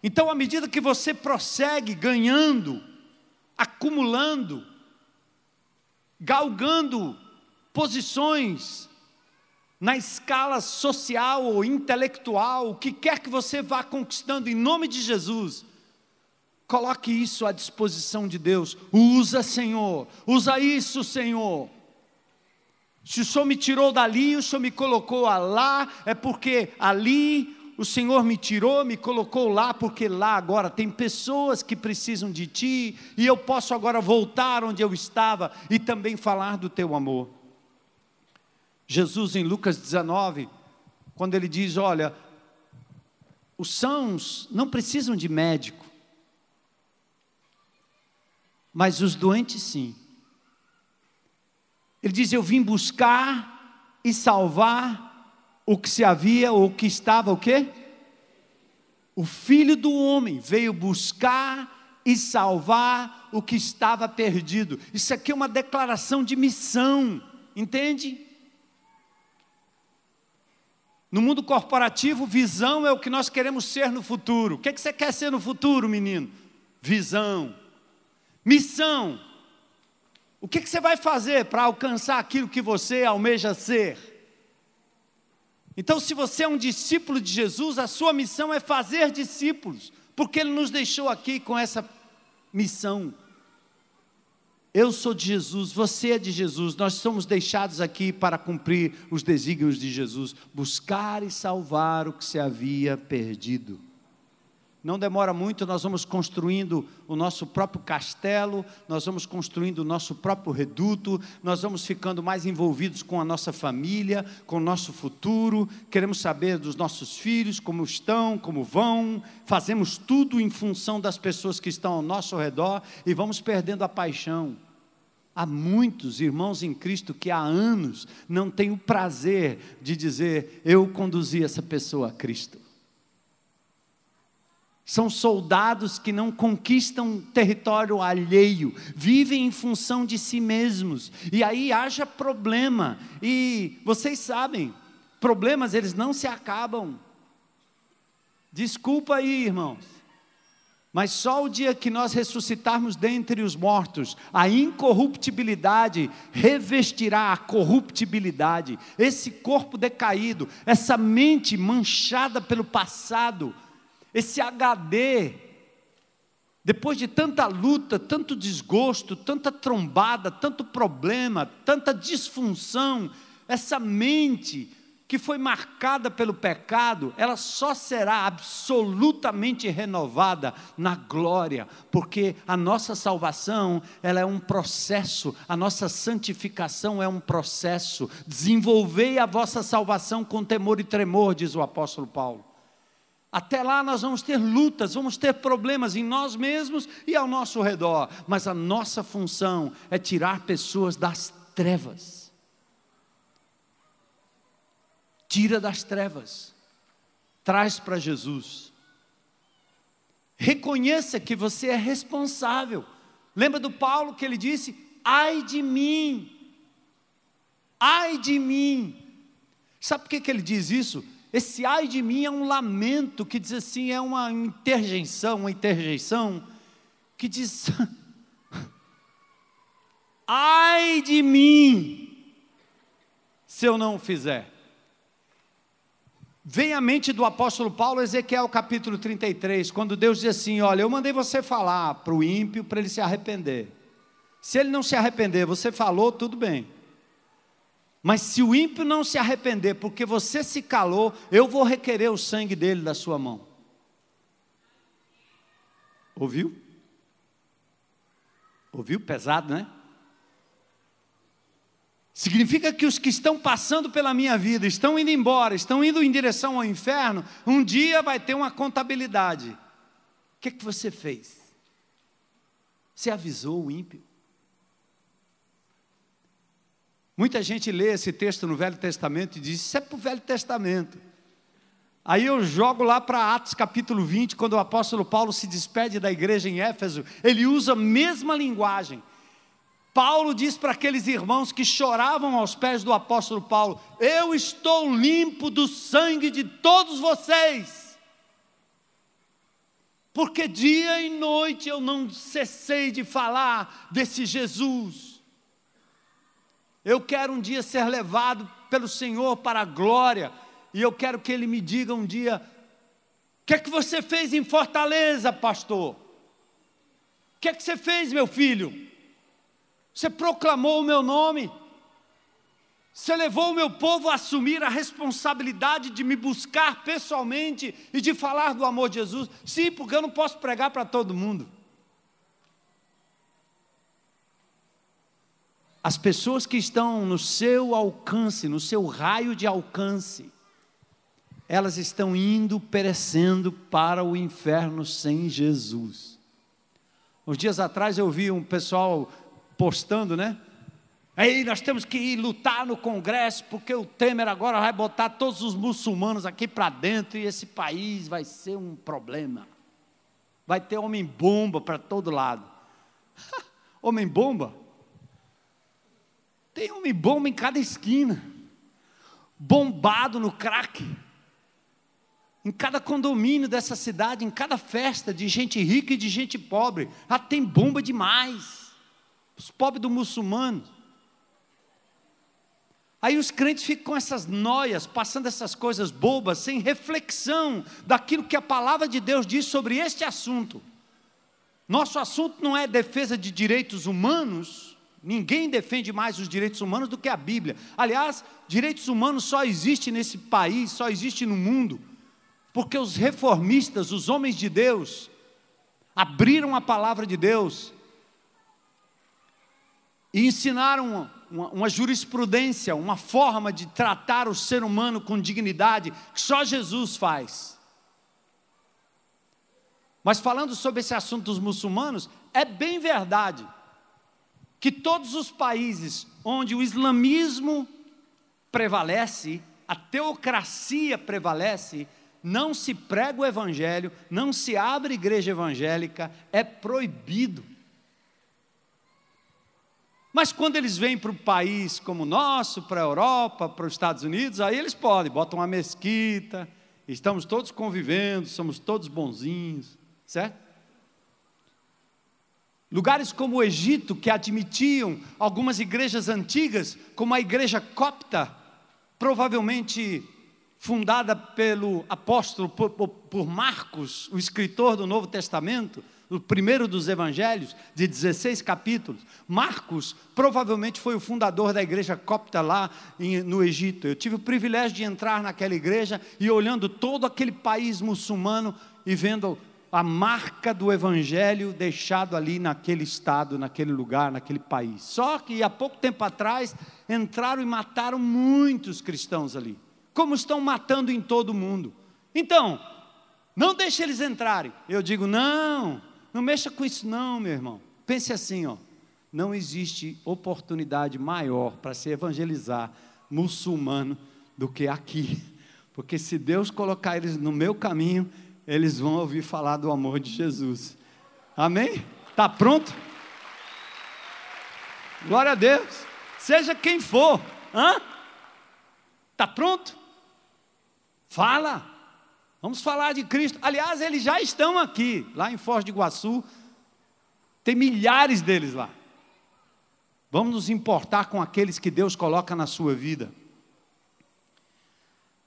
Então, à medida que você prossegue ganhando, acumulando, galgando posições na escala social ou intelectual, o que quer que você vá conquistando em nome de Jesus, coloque isso à disposição de Deus. Usa, Senhor, usa isso, Senhor. Se o Senhor me tirou dali, o Senhor me colocou lá, é porque ali o Senhor me tirou, me colocou lá, porque lá agora tem pessoas que precisam de Ti, e eu posso agora voltar onde eu estava e também falar do Teu amor. Jesus em Lucas 19, quando ele diz, olha, os sãos não precisam de médico, mas os doentes sim. Ele diz, eu vim buscar e salvar o que se havia, ou o que estava, o quê? O Filho do Homem veio buscar e salvar o que estava perdido. Isso aqui é uma declaração de missão, entende? No mundo corporativo, visão é o que nós queremos ser no futuro. O que você quer ser no futuro, menino? Visão. Missão. O que você vai fazer para alcançar aquilo que você almeja ser? Então, se você é um discípulo de Jesus, a sua missão é fazer discípulos, porque Ele nos deixou aqui com essa missão. Eu sou de Jesus, você é de Jesus, nós somos deixados aqui para cumprir os desígnios de Jesus, buscar e salvar o que se havia perdido. Não demora muito, nós vamos construindo o nosso próprio castelo, nós vamos construindo o nosso próprio reduto, nós vamos ficando mais envolvidos com a nossa família, com o nosso futuro, queremos saber dos nossos filhos, como estão, como vão, fazemos tudo em função das pessoas que estão ao nosso redor e vamos perdendo a paixão. Há muitos irmãos em Cristo que há anos não têm o prazer de dizer, eu conduzi essa pessoa a Cristo. São soldados que não conquistam território alheio, vivem em função de si mesmos, e aí haja problema, e vocês sabem, problemas eles não se acabam, desculpa aí irmãos, mas só o dia que nós ressuscitarmos dentre os mortos, a incorruptibilidade revestirá a corruptibilidade, esse corpo decaído, essa mente manchada pelo passado, esse HD, depois de tanta luta, tanto desgosto, tanta trombada, tanto problema, tanta disfunção, essa mente que foi marcada pelo pecado, ela só será absolutamente renovada na glória, porque a nossa salvação, ela é um processo, a nossa santificação é um processo. Desenvolvei a vossa salvação com temor e tremor, diz o apóstolo Paulo. Até lá nós vamos ter lutas, vamos ter problemas em nós mesmos e ao nosso redor, mas a nossa função é tirar pessoas das trevas. Tira das trevas, traz para Jesus. Reconheça que você é responsável. Lembra do Paulo que ele disse, ai de mim, ai de mim. Sabe por que ele diz isso? Esse ai de mim é um lamento, que diz assim, é uma interjeição, que diz, ai de mim, se eu não fizer. Vem à mente do apóstolo Paulo, Ezequiel capítulo 33, quando Deus diz assim, olha, eu mandei você falar para o ímpio, para ele se arrepender. Se ele não se arrepender, você falou, tudo bem. Mas se o ímpio não se arrepender, porque você se calou, eu vou requerer o sangue dele da sua mão. Ouviu? Ouviu? Pesado, né? Significa que os que estão passando pela minha vida, estão indo embora, estão indo em direção ao inferno, um dia vai ter uma contabilidade. O que é que você fez? Você avisou o ímpio? Muita gente lê esse texto no Velho Testamento e diz, isso é para o Velho Testamento. Aí eu jogo lá para Atos capítulo 20, quando o apóstolo Paulo se despede da igreja em Éfeso, ele usa a mesma linguagem. Paulo diz para aqueles irmãos que choravam aos pés do apóstolo Paulo, eu estou limpo do sangue de todos vocês, porque dia e noite eu não cessei de falar desse Jesus. Eu quero um dia ser levado pelo Senhor para a glória, e eu quero que Ele me diga um dia, o que é que você fez em Fortaleza, pastor? O que é que você fez, meu filho? Você proclamou o meu nome, você levou o meu povo a assumir a responsabilidade de me buscar pessoalmente e de falar do amor de Jesus. Sim, porque eu não posso pregar para todo mundo. As pessoas que estão no seu alcance, no seu raio de alcance, elas estão indo, perecendo para o inferno sem Jesus. Uns dias atrás eu vi um pessoal postando, né? Aí nós temos que ir lutar no Congresso, porque o Temer agora vai botar todos os muçulmanos aqui para dentro, e esse país vai ser um problema. Vai ter homem-bomba para todo lado. Homem-bomba? Tem homem-bomba em cada esquina, bombado no crack, em cada condomínio dessa cidade, em cada festa de gente rica e de gente pobre, tem bomba demais, os pobres do muçulmano. Aí os crentes ficam com essas noias, passando essas coisas bobas, sem reflexão daquilo que a palavra de Deus diz sobre este assunto. Nosso assunto não é defesa de direitos humanos. Ninguém defende mais os direitos humanos do que a Bíblia. Aliás, direitos humanos só existem nesse país, só existem no mundo, porque os reformistas, os homens de Deus, abriram a palavra de Deus e ensinaram uma jurisprudência, uma forma de tratar o ser humano com dignidade, que só Jesus faz. Mas falando sobre esse assunto dos muçulmanos, é bem verdade que todos os países onde o islamismo prevalece, a teocracia prevalece, não se prega o evangelho, não se abre igreja evangélica, é proibido. Mas quando eles vêm para um país como o nosso, para a Europa, para os Estados Unidos, aí eles podem, botam uma mesquita, estamos todos convivendo, somos todos bonzinhos, certo? Lugares como o Egito, que admitiam algumas igrejas antigas, como a igreja copta, provavelmente fundada pelo apóstolo, por Marcos, o escritor do Novo Testamento, o primeiro dos evangelhos, de 16 capítulos. Marcos provavelmente foi o fundador da igreja copta lá no Egito. Eu tive o privilégio de entrar naquela igreja e olhando todo aquele país muçulmano e vendo a marca do evangelho deixado ali naquele estado, naquele lugar, naquele país. Só que há pouco tempo atrás entraram e mataram muitos cristãos ali, como estão matando em todo o mundo. Então, não deixe eles entrarem. Eu digo, não mexa com isso não, meu irmão. Pense assim, não existe oportunidade maior para se evangelizar muçulmano do que aqui, porque se Deus colocar eles no meu caminho, eles vão ouvir falar do amor de Jesus. Amém? Está pronto? Glória a Deus. Seja quem for. Está pronto? Fala. Vamos falar de Cristo. Aliás, eles já estão aqui, lá em Foz do Iguaçu. Tem milhares deles lá. Vamos nos importar com aqueles que Deus coloca na sua vida.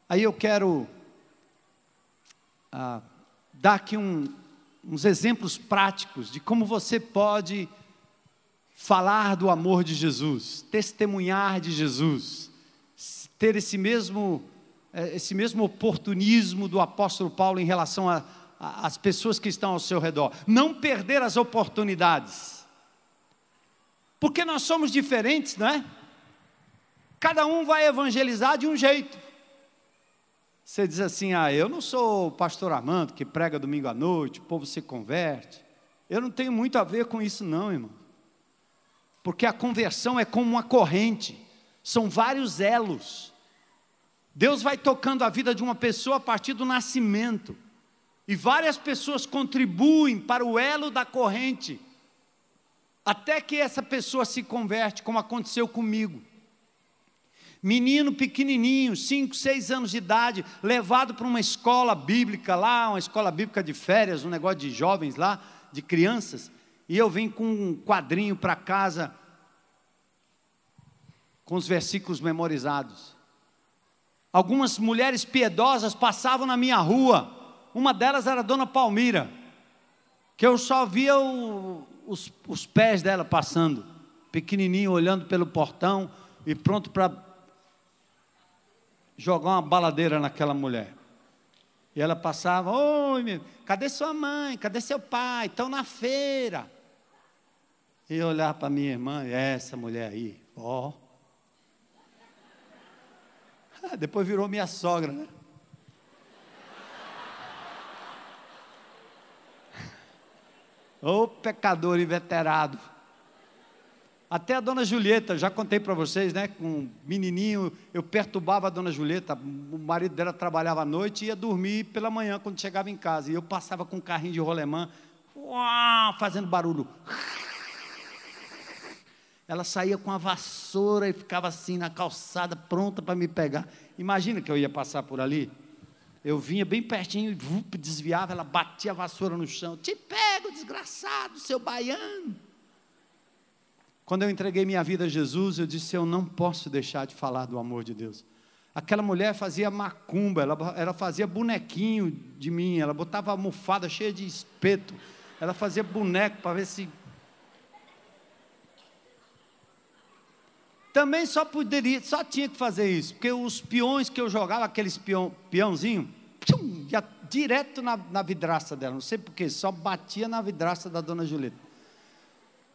Aí eu quero dar aqui uns exemplos práticos de como você pode falar do amor de Jesus, testemunhar de Jesus, ter esse mesmo oportunismo do apóstolo Paulo em relação às pessoas que estão ao seu redor. Não perder as oportunidades. Porque nós somos diferentes, não é? Cada um vai evangelizar de um jeito. Você diz assim: eu não sou o pastor Armando que prega domingo à noite, o povo se converte. Eu não tenho muito a ver com isso não, irmão. Porque a conversão é como uma corrente, são vários elos. Deus vai tocando a vida de uma pessoa a partir do nascimento, e várias pessoas contribuem para o elo da corrente, até que essa pessoa se converte, como aconteceu comigo. Menino pequenininho, 5, 6 anos de idade, levado para uma escola bíblica lá, uma escola bíblica de férias, um negócio de jovens lá, de crianças, e eu vim com um quadrinho para casa, com os versículos memorizados. Algumas mulheres piedosas passavam na minha rua, uma delas era a dona Palmira, que eu só via os pés dela passando, pequenininho, olhando pelo portão, e pronto para jogar uma baladeira naquela mulher. E ela passava: oi, cadê sua mãe? Cadê seu pai? Estão na feira. E eu olhava para minha irmã: essa mulher aí, ó. Depois virou minha sogra, né? Ô pecador inveterado. Até a dona Julieta, já contei para vocês, né? Com um menininho, eu perturbava a dona Julieta. O marido dela trabalhava à noite e ia dormir pela manhã quando chegava em casa. E eu passava com um carrinho de rolemã, fazendo barulho. Ela saía com a vassoura e ficava assim na calçada, pronta para me pegar. Imagina que eu ia passar por ali. Eu vinha bem pertinho, desviava, ela batia a vassoura no chão. Te pego, desgraçado, seu baiano. Quando eu entreguei minha vida a Jesus, eu disse: eu não posso deixar de falar do amor de Deus. Aquela mulher fazia macumba, ela fazia bonequinho de mim, ela botava almofada cheia de espeto, ela fazia boneco para ver se... Também só tinha que fazer isso, porque os peões que eu jogava, aqueles peãozinho, ia direto na vidraça dela, não sei porquê, só batia na vidraça da dona Julieta.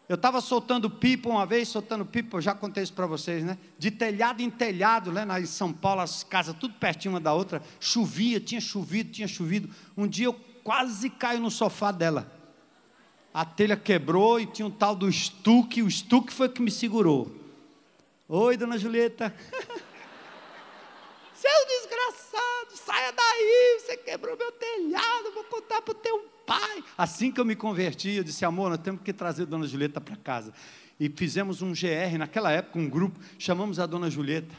Eu estava soltando pipa uma vez, eu já contei isso para vocês, né? De telhado em telhado, né? Em São Paulo, as casas tudo pertinho uma da outra, chovia, tinha chovido. Um dia eu quase caio no sofá dela. A telha quebrou e tinha um tal do estuque, o estuque foi que me segurou. Oi, dona Julieta. Seu desgraçado, saia daí, você quebrou meu telhado, vou contar para o teu pai. Assim que eu me converti, eu disse: amor, nós temos que trazer a dona Julieta para casa. E fizemos um GR, naquela época, um grupo, chamamos a dona Julieta.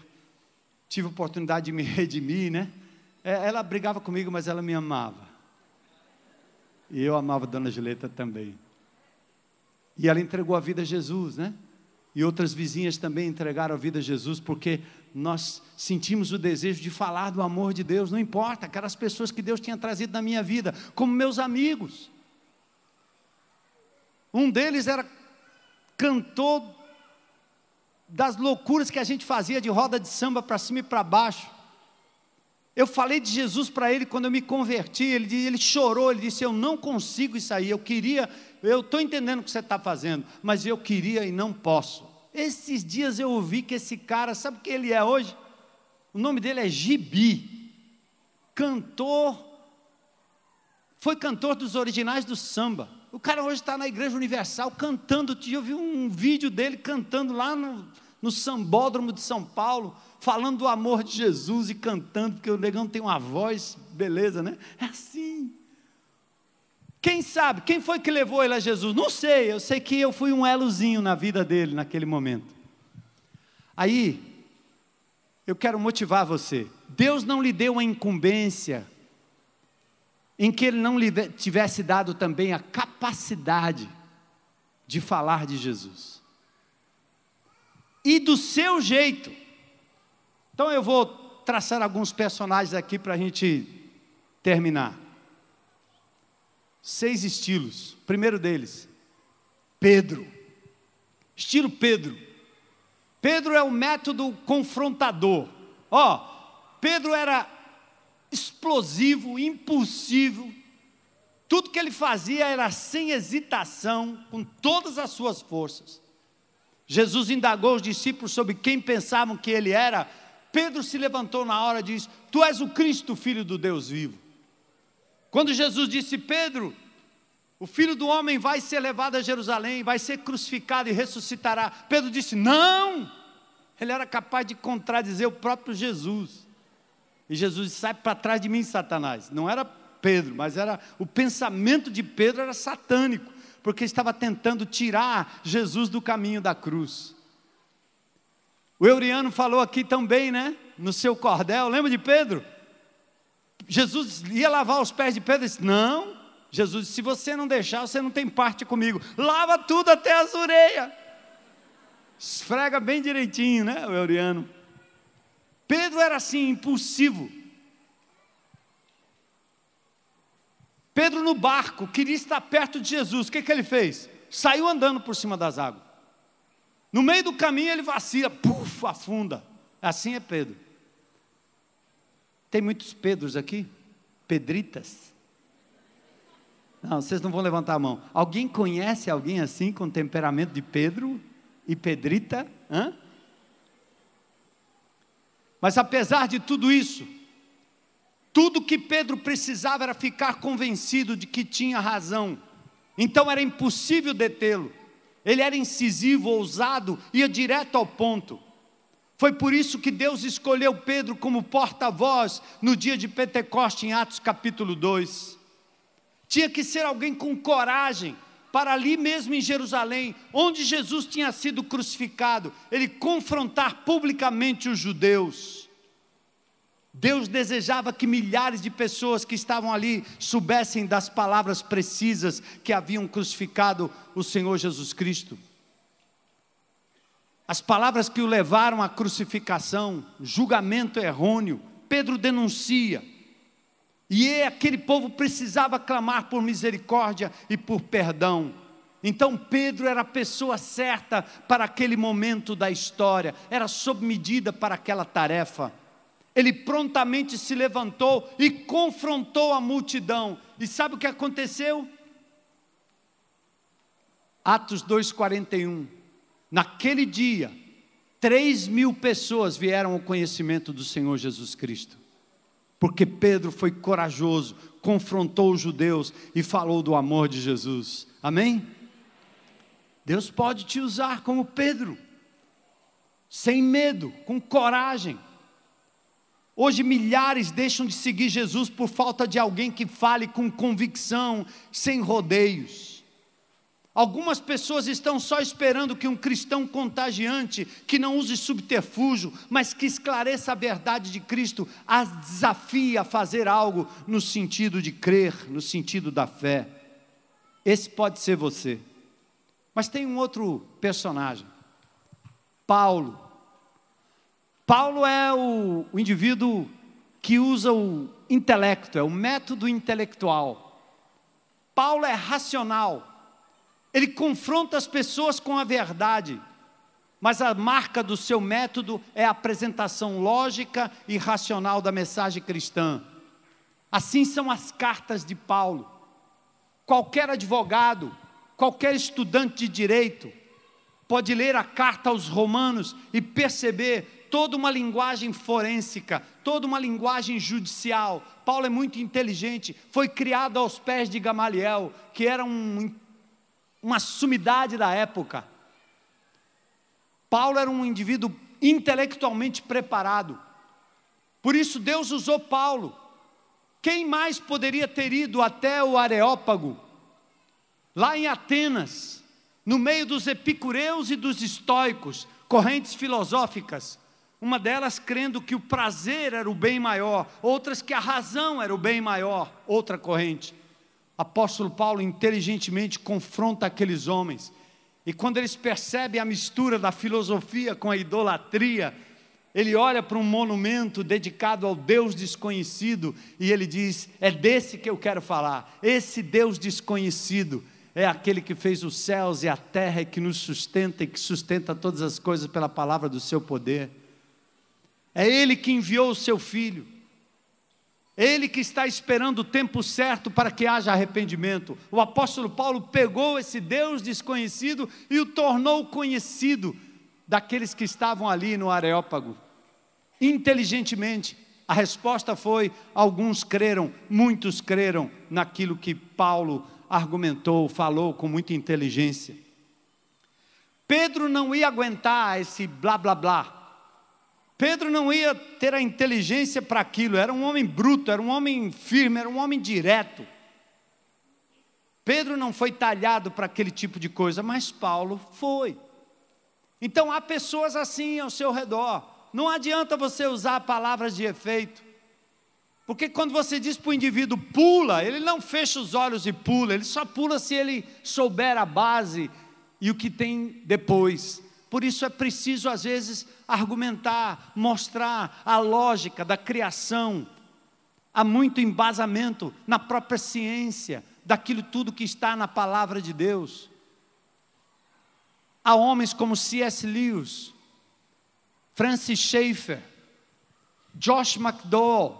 Tive a oportunidade de me redimir, né? Ela brigava comigo, mas ela me amava. E eu amava a dona Julieta também. E ela entregou a vida a Jesus, né? E outras vizinhas também entregaram a vida a Jesus, porque nós sentimos o desejo de falar do amor de Deus, não importa, aquelas pessoas que Deus tinha trazido na minha vida, como meus amigos. Um deles era cantor das loucuras que a gente fazia de roda de samba para cima e para baixo. Eu falei de Jesus para ele quando eu me converti, ele chorou, ele disse: eu não consigo isso aí, eu estou entendendo o que você está fazendo, mas eu queria e não posso. Esses dias eu ouvi que esse cara, sabe o que ele é hoje? O nome dele é Gibi, foi cantor dos originais do samba. O cara hoje está na Igreja Universal cantando. Eu vi um vídeo dele cantando lá no Sambódromo de São Paulo, falando do amor de Jesus e cantando, porque o negão tem uma voz, beleza, né? É assim. Quem sabe, quem foi que levou ele a Jesus? Não sei, eu sei que eu fui um elozinho na vida dele naquele momento. Aí, eu quero motivar você. Deus não lhe deu uma incumbência em que Ele não lhe tivesse dado também a capacidade de falar de Jesus. E do seu jeito. Então eu vou traçar alguns personagens aqui para a gente terminar. 6 estilos. Primeiro deles, Pedro. Estilo Pedro. Pedro é o método confrontador. Pedro era explosivo, impulsivo. Tudo que ele fazia era sem hesitação, com todas as suas forças. Jesus indagou os discípulos sobre quem pensavam que ele era. Pedro se levantou na hora e disse: tu és o Cristo, filho do Deus vivo. Quando Jesus disse: Pedro, o Filho do Homem vai ser levado a Jerusalém, vai ser crucificado e ressuscitará, Pedro disse: não. Ele era capaz de contradizer o próprio Jesus. E Jesus disse: sai para trás de mim, Satanás. Não era Pedro, mas o pensamento de Pedro era satânico, porque estava tentando tirar Jesus do caminho da cruz. O Euriano falou aqui também, né? No seu cordel, lembra de Pedro? Jesus ia lavar os pés de Pedro e disse: não. Jesus disse: se você não deixar, você não tem parte comigo. Lava tudo até as orelhas. Esfrega bem direitinho, né, o Euriano? Pedro era assim, impulsivo. Pedro no barco, queria estar perto de Jesus. O que ele fez? Saiu andando por cima das águas. No meio do caminho ele vacila, afunda. Assim é Pedro. Tem muitos Pedros aqui? Pedritas? Não, vocês não vão levantar a mão. Alguém conhece alguém assim, com temperamento de Pedro e Pedrita? Mas apesar de tudo isso, tudo que Pedro precisava era ficar convencido de que tinha razão. Então era impossível detê-lo. Ele era incisivo, ousado, ia direto ao ponto. Foi por isso que Deus escolheu Pedro como porta-voz no dia de Pentecoste, em Atos capítulo 2. Tinha que ser alguém com coragem, para ali mesmo em Jerusalém, onde Jesus tinha sido crucificado, ele confrontar publicamente os judeus. Deus desejava que milhares de pessoas que estavam ali soubessem das palavras precisas que haviam crucificado o Senhor Jesus Cristo. As palavras que o levaram à crucificação, julgamento errôneo, Pedro denuncia. E aquele povo precisava clamar por misericórdia e por perdão. Então Pedro era a pessoa certa para aquele momento da história, era sob medida para aquela tarefa. Ele prontamente se levantou e confrontou a multidão. E sabe o que aconteceu? Atos 2,41. Naquele dia, 3.000 pessoas vieram ao conhecimento do Senhor Jesus Cristo. Porque Pedro foi corajoso, confrontou os judeus e falou do amor de Jesus. Amém? Deus pode te usar como Pedro, sem medo, com coragem. Hoje milhares deixam de seguir Jesus por falta de alguém que fale com convicção, sem rodeios. Algumas pessoas estão só esperando que um cristão contagiante, que não use subterfúgio, mas que esclareça a verdade de Cristo, as desafie a fazer algo no sentido de crer, no sentido da fé. Esse pode ser você. Mas tem um outro personagem, Paulo. Paulo é o indivíduo que usa o intelecto, é o método intelectual. Paulo é racional. Ele confronta as pessoas com a verdade, mas a marca do seu método é a apresentação lógica e racional da mensagem cristã. Assim são as cartas de Paulo. Qualquer advogado, qualquer estudante de direito, pode ler a carta aos Romanos e perceber toda uma linguagem forênsica, toda uma linguagem judicial. Paulo é muito inteligente, foi criado aos pés de Gamaliel, que era uma sumidade da época. Paulo era um indivíduo intelectualmente preparado. Por isso Deus usou Paulo. Quem mais poderia ter ido até o Areópago, lá em Atenas, no meio dos epicureus e dos estoicos, correntes filosóficas, uma delas crendo que o prazer era o bem maior, outras que a razão era o bem maior, outra corrente. Apóstolo Paulo inteligentemente confronta aqueles homens, e quando eles percebem a mistura da filosofia com a idolatria, ele olha para um monumento dedicado ao Deus desconhecido, e ele diz: é desse que eu quero falar. Esse Deus desconhecido é aquele que fez os céus e a terra, e que nos sustenta, e que sustenta todas as coisas pela palavra do seu poder. É Ele que enviou o seu Filho. Ele que está esperando o tempo certo para que haja arrependimento. O apóstolo Paulo pegou esse Deus desconhecido e o tornou conhecido daqueles que estavam ali no Areópago. Inteligentemente, a resposta foi: alguns creram, muitos creram naquilo que Paulo argumentou, falou com muita inteligência. Pedro não ia aguentar esse blá blá blá. Pedro não ia ter a inteligência para aquilo. Era um homem bruto, era um homem firme, era um homem direto. Pedro não foi talhado para aquele tipo de coisa, mas Paulo foi. Então há pessoas assim ao seu redor. Não adianta você usar palavras de efeito, porque quando você diz para o indivíduo pula, ele não fecha os olhos e pula, ele só pula se ele souber a base e o que tem depois. Por isso é preciso às vezes argumentar, mostrar a lógica da criação. Há muito embasamento na própria ciência, daquilo tudo que está na palavra de Deus. Há homens como C.S. Lewis, Francis Schaeffer, Josh McDowell,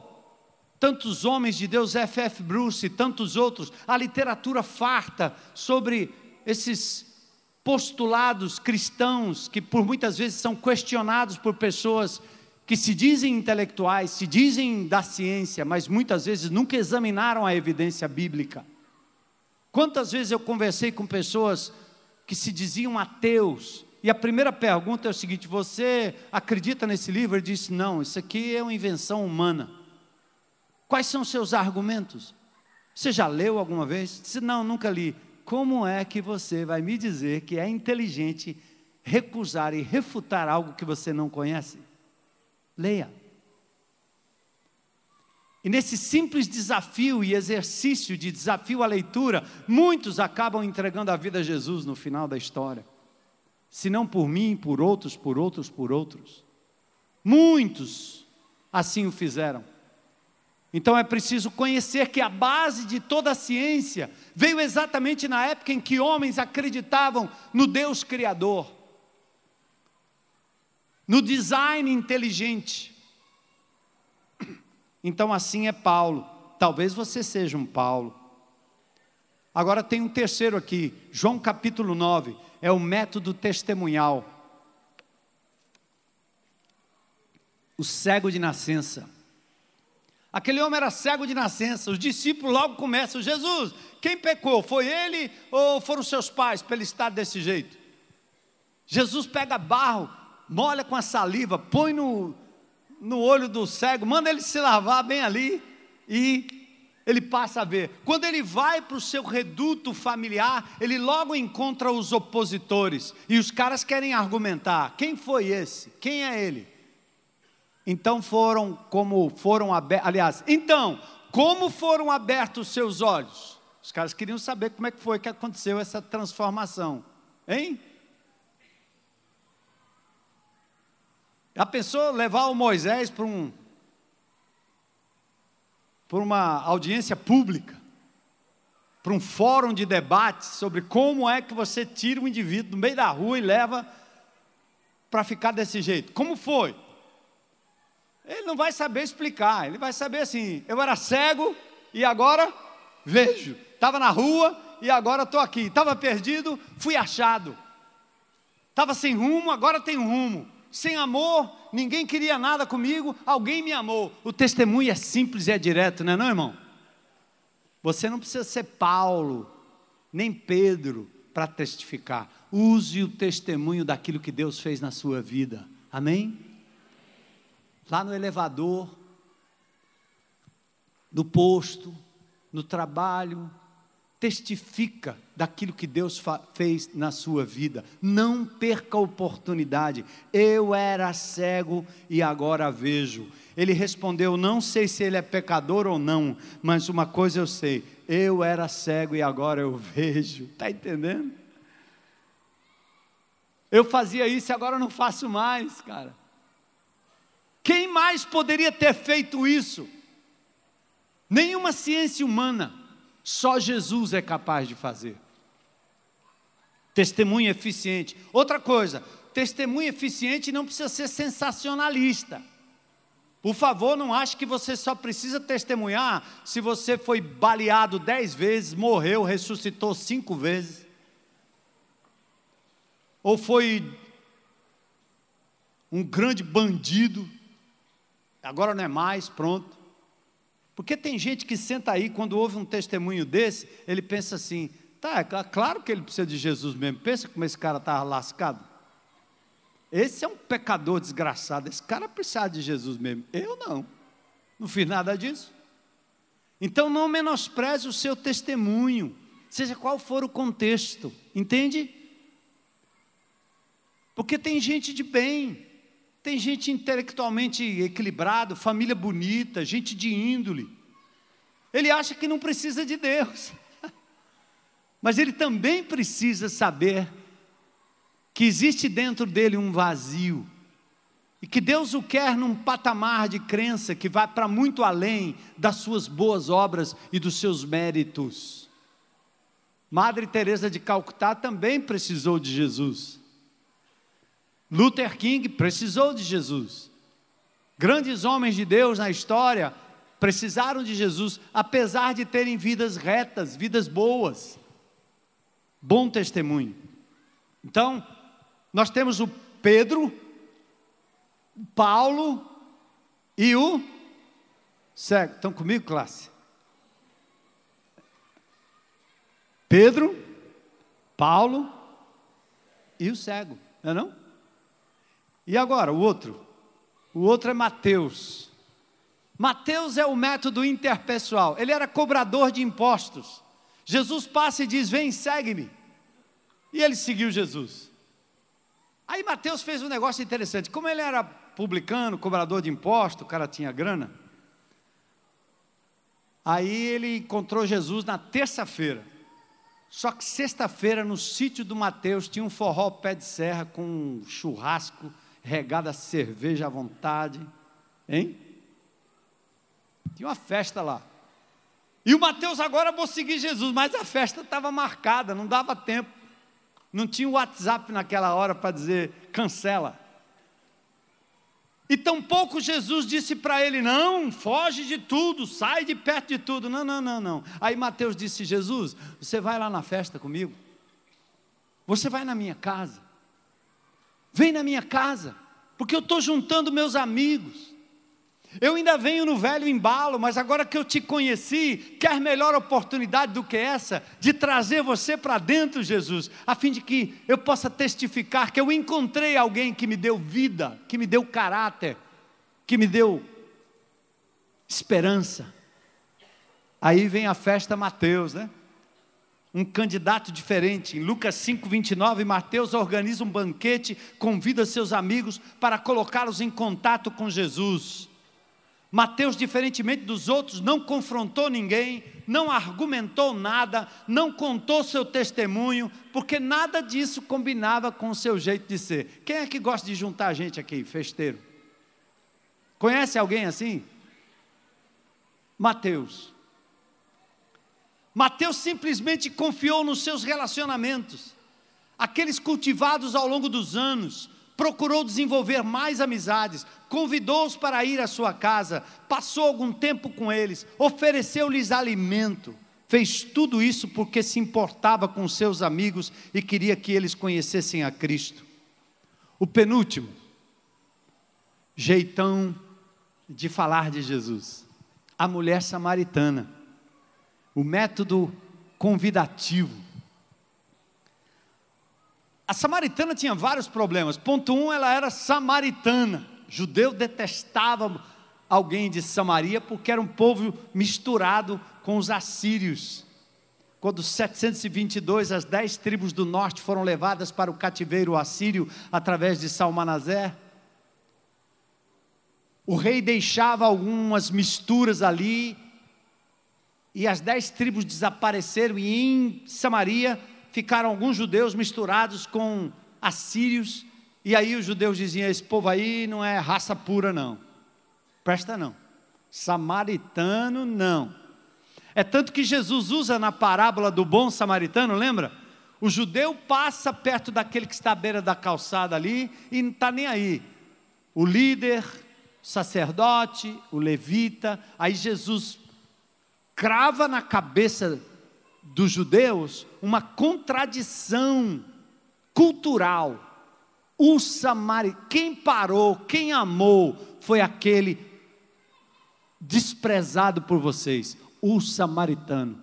tantos homens de Deus, F.F. Bruce e tantos outros. A literatura farta sobre esses postulados cristãos que por muitas vezes são questionados por pessoas que se dizem intelectuais, se dizem da ciência, mas muitas vezes nunca examinaram a evidência bíblica. Quantas vezes eu conversei com pessoas que se diziam ateus, e a primeira pergunta é o seguinte: você acredita nesse livro? Ele disse: não, isso aqui é uma invenção humana. Quais são os seus argumentos? Você já leu alguma vez? Disse: não, nunca li. Como é que você vai me dizer que é inteligente recusar e refutar algo que você não conhece? Leia. E nesse simples desafio e exercício de desafio à leitura, muitos acabam entregando a vida a Jesus no final da história. Se não por mim, por outros, por outros, por outros. Muitos assim o fizeram. Então é preciso conhecer que a base de toda a ciência veio exatamente na época em que homens acreditavam no Deus Criador, no design inteligente. Então assim é Paulo. Talvez você seja um Paulo. Agora tem um terceiro aqui, João capítulo 9, é o método testemunhal. O cego de nascença. Aquele homem era cego de nascença. Os discípulos logo começam: Jesus, quem pecou? Foi ele ou foram seus pais para ele estar desse jeito? Jesus pega barro, molha com a saliva, põe no olho do cego, manda ele se lavar bem ali e ele passa a ver. Quando ele vai para o seu reduto familiar, ele logo encontra os opositores e os caras querem argumentar: quem foi esse? Quem é ele? Então como foram abertos os seus olhos? Os caras queriam saber como é que foi que aconteceu essa transformação, hein? Já pensou levar o Moisés para uma audiência pública, para um fórum de debate sobre como é que você tira um indivíduo do meio da rua e leva para ficar desse jeito? Como foi? Ele não vai saber explicar, ele vai saber assim: eu era cego e agora vejo, estava na rua e agora estou aqui, estava perdido, fui achado, estava sem rumo, agora tenho rumo, sem amor, ninguém queria nada comigo, alguém me amou. O testemunho é simples e é direto, não é não, irmão? Você não precisa ser Paulo, nem Pedro para testificar. Use o testemunho daquilo que Deus fez na sua vida, amém? Lá no elevador, no posto, no trabalho, testifica daquilo que Deus fez na sua vida. Não perca a oportunidade. Eu era cego e agora vejo. Ele respondeu: não sei se ele é pecador ou não, mas uma coisa eu sei: eu era cego e agora eu vejo. Está entendendo? Eu fazia isso e agora eu não faço mais, cara. Quem mais poderia ter feito isso? Nenhuma ciência humana, só Jesus é capaz de fazer. Testemunho eficiente. Outra coisa, testemunho eficiente não precisa ser sensacionalista. Por favor, não ache que você só precisa testemunhar se você foi baleado 10 vezes, morreu, ressuscitou 5 vezes. Ou foi um grande bandido, agora não é mais, pronto. Porque tem gente que senta aí, quando ouve um testemunho desse, ele pensa assim, tá, é claro que ele precisa de Jesus mesmo, pensa como esse cara estava lascado. Esse é um pecador desgraçado, esse cara precisa de Jesus mesmo, eu não fiz nada disso. Então não menospreze o seu testemunho, seja qual for o contexto, entende? Porque tem gente de bem, tem gente intelectualmente equilibrado, família bonita, gente de índole. Ele acha que não precisa de Deus, mas ele também precisa saber que existe dentro dele um vazio, e que Deus o quer num patamar de crença que vai para muito além das suas boas obras e dos seus méritos. Madre Teresa de Calcutá também precisou de Jesus. Luther King precisou de Jesus. Grandes homens de Deus na história precisaram de Jesus, apesar de terem vidas retas, vidas boas. Bom testemunho. Então, nós temos o Pedro, o Paulo e o cego. Estão comigo, classe? Pedro, Paulo e o cego, não é não? E agora, o outro? O outro é Mateus. Mateus é o método interpessoal. Ele era cobrador de impostos. Jesus passa e diz, vem, segue-me. E ele seguiu Jesus. Aí Mateus fez um negócio interessante. Como ele era publicano, cobrador de impostos, o cara tinha grana. Aí ele encontrou Jesus na terça-feira. Só que sexta-feira, no sítio do Mateus, tinha um forró pé de serra com um churrasco, regada a cerveja à vontade. Hein? Tinha uma festa lá. E o Mateus agora, vou seguir Jesus, mas a festa estava marcada, não dava tempo. Não tinha o WhatsApp naquela hora para dizer, cancela. E tampouco Jesus disse para ele, não, foge de tudo, sai de perto de tudo. Não. Aí Mateus disse, Jesus, você vai lá na festa comigo? Você vai na minha casa? Vem na minha casa, porque eu estou juntando meus amigos. Eu ainda venho no velho embalo, mas agora que eu te conheci, quer melhor oportunidade do que essa, de trazer você para dentro, Jesus, a fim de que eu possa testificar que eu encontrei alguém que me deu vida, que me deu caráter, que me deu esperança. Aí vem a festa Mateus, né? Um candidato diferente. Em Lucas 5:29, Mateus organiza um banquete, convida seus amigos para colocá-los em contato com Jesus. Mateus, diferentemente dos outros, não confrontou ninguém, não argumentou nada, não contou seu testemunho, porque nada disso combinava com o seu jeito de ser. Quem é que gosta de juntar gente aqui, festeiro? Conhece alguém assim? Mateus. Mateus simplesmente confiou nos seus relacionamentos, aqueles cultivados ao longo dos anos. Procurou desenvolver mais amizades, convidou-os para ir à sua casa, passou algum tempo com eles, ofereceu-lhes alimento, fez tudo isso porque se importava com seus amigos e queria que eles conhecessem a Cristo. O penúltimo, jeitão de falar de Jesus, a mulher samaritana, o método convidativo. A samaritana tinha vários problemas. Ponto 1, ela era samaritana. Judeu detestava alguém de Samaria porque era um povo misturado com os assírios. Quando 722 as 10 tribos do norte foram levadas para o cativeiro assírio através de Salmanaser, o rei deixava algumas misturas ali e as 10 tribos desapareceram, e em Samaria ficaram alguns judeus misturados com assírios, e aí os judeus diziam, esse povo aí não é raça pura não, presta não, samaritano não. É tanto que Jesus usa na parábola do bom samaritano, lembra? O judeu passa perto daquele que está à beira da calçada ali, e não está nem aí. O líder, sacerdote, o levita. Aí Jesus crava na cabeça dos judeus uma contradição cultural. Quem parou, quem amou, foi aquele desprezado por vocês, o samaritano.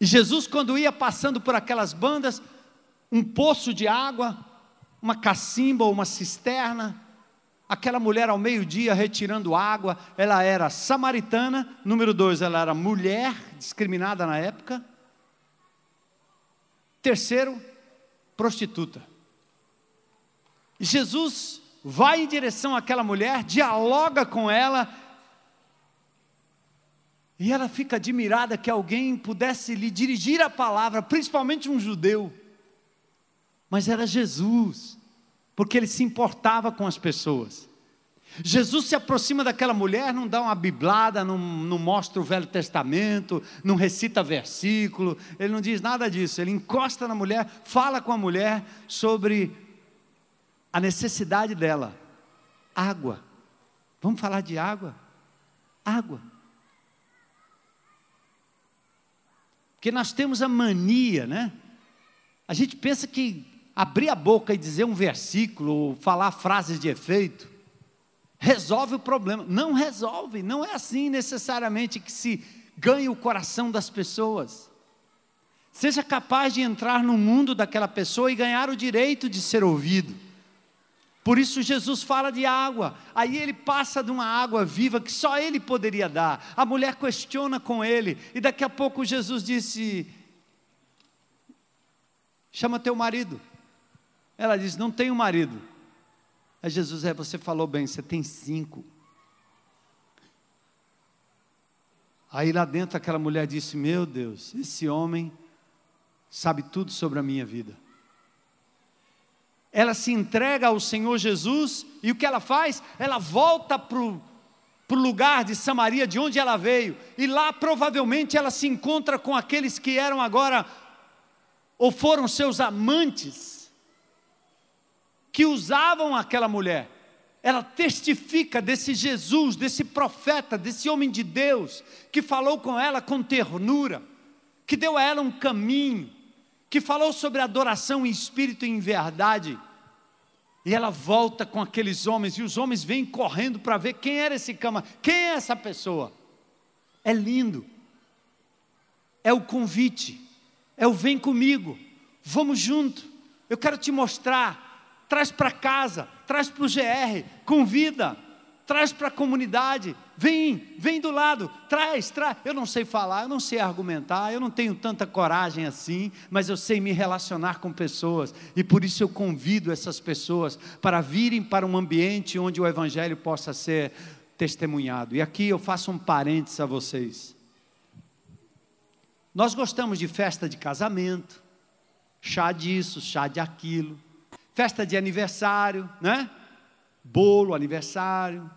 E Jesus, quando ia passando por aquelas bandas, um poço de água, uma cacimba ou uma cisterna, aquela mulher ao meio-dia retirando água, ela era samaritana. Número 2, ela era mulher, discriminada na época. Terceiro, prostituta. E Jesus vai em direção àquela mulher, dialoga com ela, e ela fica admirada que alguém pudesse lhe dirigir a palavra, principalmente um judeu. Mas era Jesus, porque ele se importava com as pessoas. Jesus se aproxima daquela mulher, não dá uma biblada, não mostra o Velho Testamento, não recita versículo, ele não diz nada disso. Ele encosta na mulher, fala com a mulher sobre a necessidade dela. Água. Vamos falar de água? Água. Porque nós temos a mania, né? A gente pensa que abrir a boca e dizer um versículo, ou falar frases de efeito, resolve o problema. Não resolve, não é assim necessariamente que se ganha o coração das pessoas. Seja capaz de entrar no mundo daquela pessoa e ganhar o direito de ser ouvido. Por isso Jesus fala de água. Aí ele passa de uma água viva que só ele poderia dar. A mulher questiona com ele, e daqui a pouco Jesus disse: chama teu marido. Ela diz: não tenho marido. Aí Jesus: você falou bem, você tem 5. Aí lá dentro aquela mulher disse: meu Deus, esse homem sabe tudo sobre a minha vida. Ela se entrega ao Senhor Jesus, e o que ela faz? Ela volta para o lugar de Samaria, de onde ela veio, e lá provavelmente ela se encontra com aqueles que eram agora, ou foram seus amantes, que usavam aquela mulher. Ela testifica desse Jesus, desse profeta, desse homem de Deus, que falou com ela com ternura, que deu a ela um caminho, que falou sobre adoração em espírito e em verdade. E ela volta com aqueles homens, e os homens vêm correndo para ver quem era esse camarada, quem é essa pessoa. É lindo, é o convite, é o vem comigo, vamos junto, eu quero te mostrar, traz para casa, traz para o GR, convida, traz para a comunidade, vem do lado, traz, eu não sei falar, eu não sei argumentar, eu não tenho tanta coragem assim, mas eu sei me relacionar com pessoas, e por isso eu convido essas pessoas para virem para um ambiente onde o Evangelho possa ser testemunhado. E aqui eu faço um parênteses a vocês. Nós gostamos de festa de casamento, chá disso, chá de aquilo, festa de aniversário, né? Bolo, aniversário.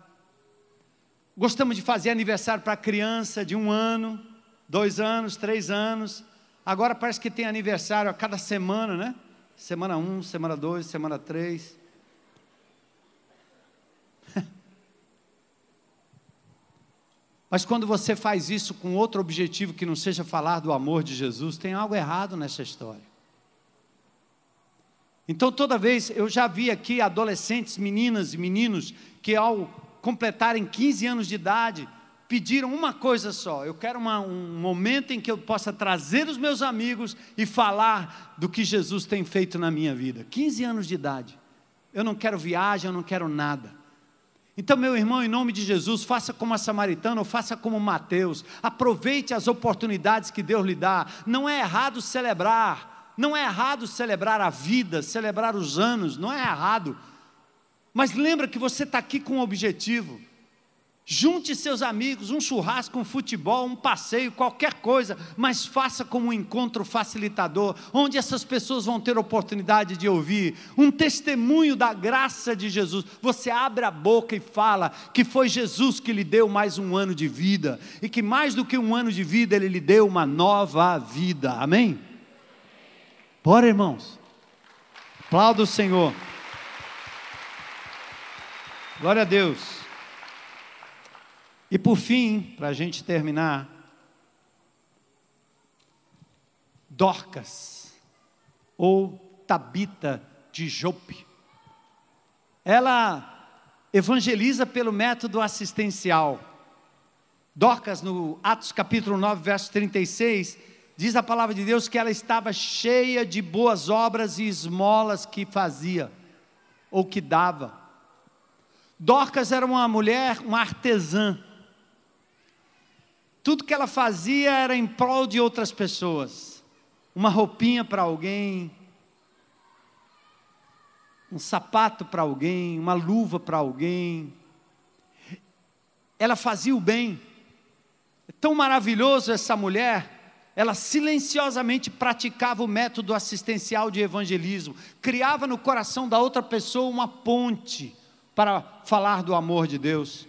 Gostamos de fazer aniversário para criança de 1 ano, 2 anos, 3 anos. Agora parece que tem aniversário a cada semana, né? Semana 1, semana 2, semana 3. Mas quando você faz isso com outro objetivo que não seja falar do amor de Jesus, tem algo errado nessa história. Então toda vez, eu já vi aqui adolescentes, meninas e meninos, que ao completarem 15 anos de idade, pediram uma coisa só: eu quero um momento em que eu possa trazer os meus amigos e falar do que Jesus tem feito na minha vida. 15 anos de idade, eu não quero viagem, eu não quero nada. Então meu irmão, em nome de Jesus, faça como a samaritana, ou faça como Mateus, aproveite as oportunidades que Deus lhe dá. Não é errado celebrar, não é errado celebrar a vida, celebrar os anos, não é errado, mas lembra que você está aqui com um objetivo. Junte seus amigos, um churrasco, um futebol, um passeio, qualquer coisa, mas faça como um encontro facilitador, onde essas pessoas vão ter oportunidade de ouvir um testemunho da graça de Jesus. Você abre a boca e fala que foi Jesus que lhe deu mais 1 ano de vida, e que mais do que 1 ano de vida, Ele lhe deu uma nova vida. Amém? Bora, irmãos, aplauda o Senhor. Glória a Deus. E por fim, para a gente terminar, Dorcas, ou Tabita de Jope. Ela evangeliza pelo método assistencial. Dorcas, no Atos capítulo 9, verso 36, diz a palavra de Deus que ela estava cheia de boas obras e esmolas que fazia, ou que dava. Dorcas era uma mulher, uma artesã. Tudo que ela fazia era em prol de outras pessoas. Uma roupinha para alguém, um sapato para alguém, uma luva para alguém. Ela fazia o bem. É tão maravilhoso essa mulher. Ela silenciosamente praticava o método assistencial de evangelismo. Criava no coração da outra pessoa uma ponte para falar do amor de Deus.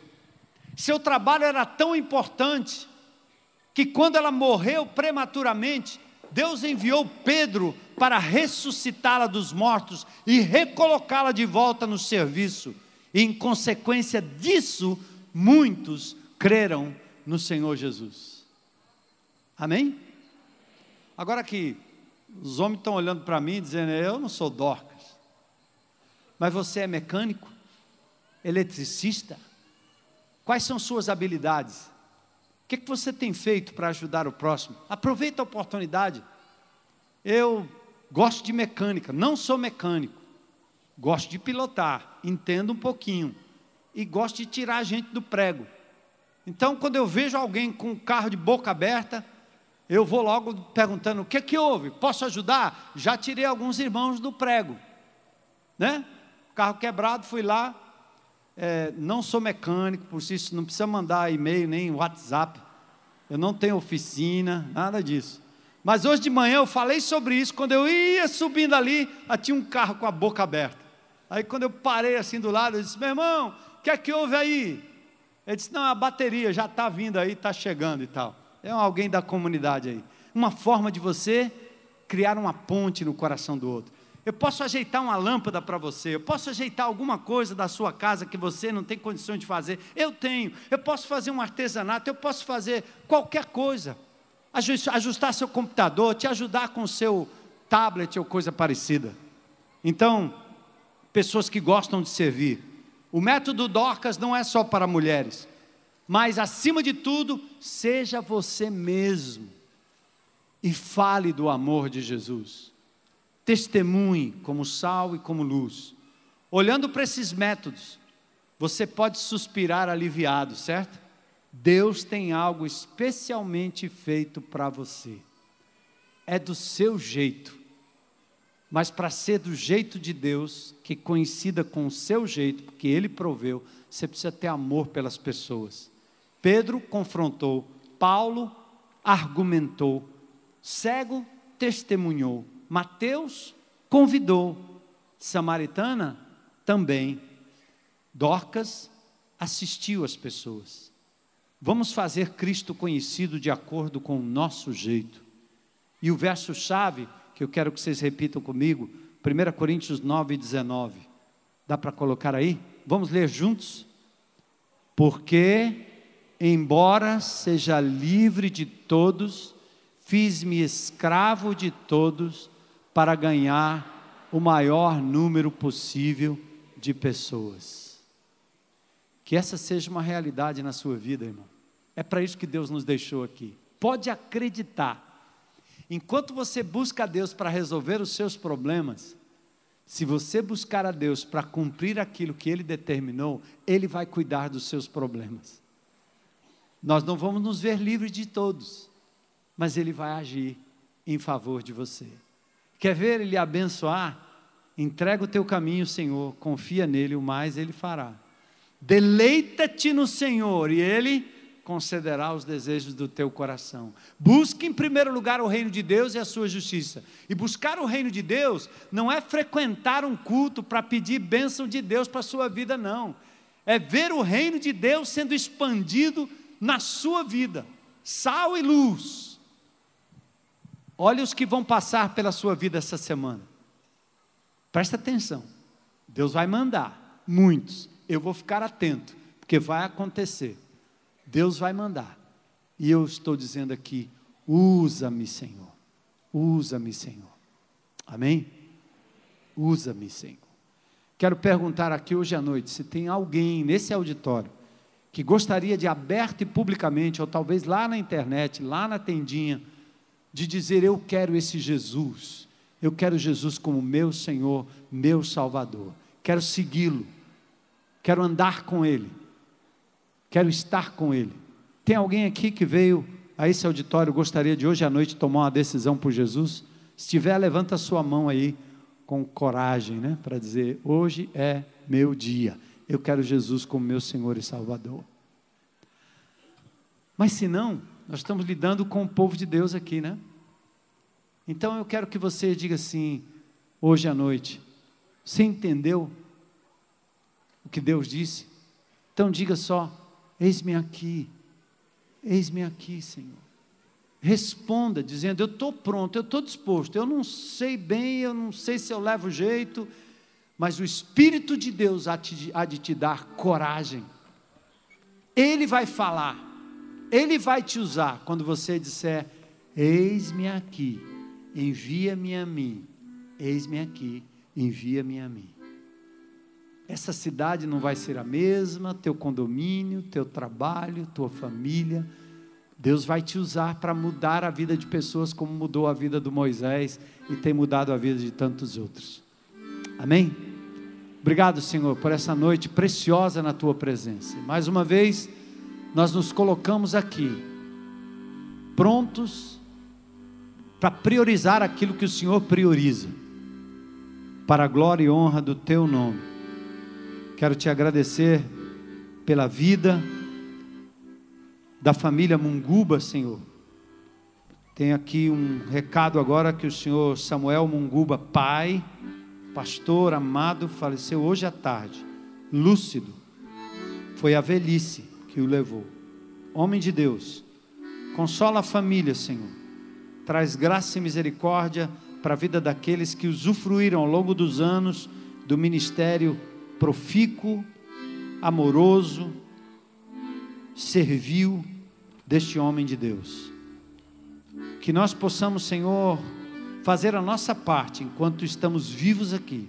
Seu trabalho era tão importante que quando ela morreu prematuramente, Deus enviou Pedro para ressuscitá-la dos mortos e recolocá-la de volta no serviço. E em consequência disso, muitos creram no Senhor Jesus. Amém? Agora que os homens estão olhando para mim dizendo, eu não sou Dorcas. Mas você é mecânico? Eletricista? Quais são suas habilidades? O que você tem feito para ajudar o próximo? Aproveita a oportunidade. Eu gosto de mecânica, não sou mecânico. Gosto de pilotar, entendo um pouquinho. E gosto de tirar a gente do prego. Então, quando eu vejo alguém com um carro de boca aberta, eu vou logo perguntando, o que houve? Posso ajudar? Já tirei alguns irmãos do prego. Né? Carro quebrado, fui lá. Não sou mecânico, por isso não precisa mandar e-mail, nem WhatsApp. Eu não tenho oficina, nada disso. Mas hoje de manhã eu falei sobre isso, quando eu ia subindo ali, tinha um carro com a boca aberta. Aí quando eu parei assim do lado, eu disse, meu irmão, o que houve aí? Ele disse, não, a bateria já está vindo aí, está chegando e tal. É alguém da comunidade aí. Uma forma de você criar uma ponte no coração do outro. Eu posso ajeitar uma lâmpada para você, eu posso ajeitar alguma coisa da sua casa que você não tem condições de fazer, eu tenho, eu posso fazer um artesanato, eu posso fazer qualquer coisa, ajustar seu computador, te ajudar com o seu tablet ou coisa parecida. Então, pessoas que gostam de servir. O método Dorcas não é só para mulheres, mas acima de tudo, seja você mesmo e fale do amor de Jesus. Testemunhe como sal e como luz. Olhando para esses métodos, você pode suspirar aliviado, certo? Deus tem algo especialmente feito para você. É do seu jeito. Mas para ser do jeito de Deus, que coincida com o seu jeito, porque Ele proveu, você precisa ter amor pelas pessoas. Pedro confrontou, Paulo argumentou, cego testemunhou, Mateus convidou, Samaritana também, Dorcas assistiu as pessoas. Vamos fazer Cristo conhecido de acordo com o nosso jeito. E o verso-chave, que eu quero que vocês repitam comigo, 1 Coríntios 9, 19. Dá para colocar aí? Vamos ler juntos? Porque, embora seja livre de todos, fiz-me escravo de todos, para ganhar o maior número possível de pessoas. Que essa seja uma realidade na sua vida, irmão. É para isso que Deus nos deixou aqui. Pode acreditar. Enquanto você busca a Deus para resolver os seus problemas, se você buscar a Deus para cumprir aquilo que Ele determinou, Ele vai cuidar dos seus problemas. Nós não vamos nos ver livres de todos, mas Ele vai agir em favor de você. Quer ver Ele abençoar? Entrega o teu caminho, Senhor, confia nele, o mais Ele fará. Deleita-te no Senhor e Ele concederá os desejos do teu coração. Busque em primeiro lugar o reino de Deus e a sua justiça. E buscar o reino de Deus não é frequentar um culto para pedir bênção de Deus para a sua vida, não. É ver o reino de Deus sendo expandido na sua vida. Sal e luz. Olha os que vão passar pela sua vida essa semana. Presta atenção. Deus vai mandar muitos. Eu vou ficar atento, porque vai acontecer. Deus vai mandar. E eu estou dizendo aqui, usa-me, Senhor. Usa-me, Senhor. Amém? Usa-me, Senhor. Quero perguntar aqui hoje à noite, se tem alguém nesse auditório que gostaria de aberto e publicamente, ou talvez lá na internet, lá na tendinha, de dizer, eu quero esse Jesus. Eu quero Jesus como meu Senhor, meu Salvador. Quero segui-lo. Quero andar com Ele. Quero estar com Ele. Tem alguém aqui que veio a esse auditório, gostaria de hoje à noite tomar uma decisão por Jesus? Se tiver, levanta a sua mão aí, com coragem, né? Para dizer, hoje é meu dia. Eu quero Jesus como meu Senhor e Salvador. Mas se não, nós estamos lidando com o povo de Deus aqui, né? Então eu quero que você diga assim, hoje à noite, você entendeu o que Deus disse? Então diga só, eis-me aqui, Senhor. Responda dizendo, eu estou pronto, eu estou disposto, eu não sei bem, eu não sei se eu levo jeito, mas o Espírito de Deus há de te dar coragem. Ele vai falar, Ele vai te usar, quando você disser, eis-me aqui, envia-me a mim, eis-me aqui, envia-me a mim. Essa cidade não vai ser a mesma, teu condomínio, teu trabalho, tua família. Deus vai te usar para mudar a vida de pessoas como mudou a vida do Moisés e tem mudado a vida de tantos outros. Amém? Obrigado, Senhor, por essa noite preciosa na tua presença. Mais uma vez, nós nos colocamos aqui, prontos para priorizar aquilo que o Senhor prioriza, para a glória e honra do teu nome. Quero te agradecer pela vida da família Munguba, Senhor. Tem aqui um recado agora que o senhor Samuel Munguba, pai, pastor amado, faleceu hoje à tarde, lúcido. Foi a velhice que o levou. Homem de Deus, consola a família, Senhor. Traz graça e misericórdia para a vida daqueles que usufruíram ao longo dos anos do ministério profícuo, amoroso, servil deste homem de Deus. Que nós possamos, Senhor, fazer a nossa parte enquanto estamos vivos aqui,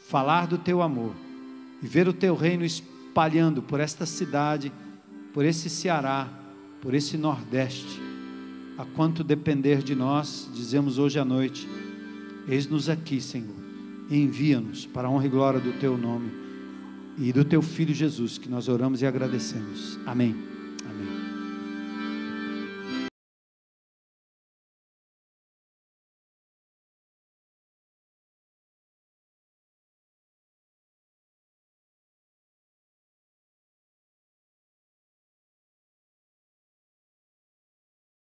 falar do teu amor e ver o teu reino espalhando por esta cidade, por esse Ceará, por esse Nordeste. A quanto depender de nós, dizemos hoje à noite, eis-nos aqui, Senhor, envia-nos para a honra e glória do teu nome e do teu Filho Jesus, que nós oramos e agradecemos. Amém. Amém.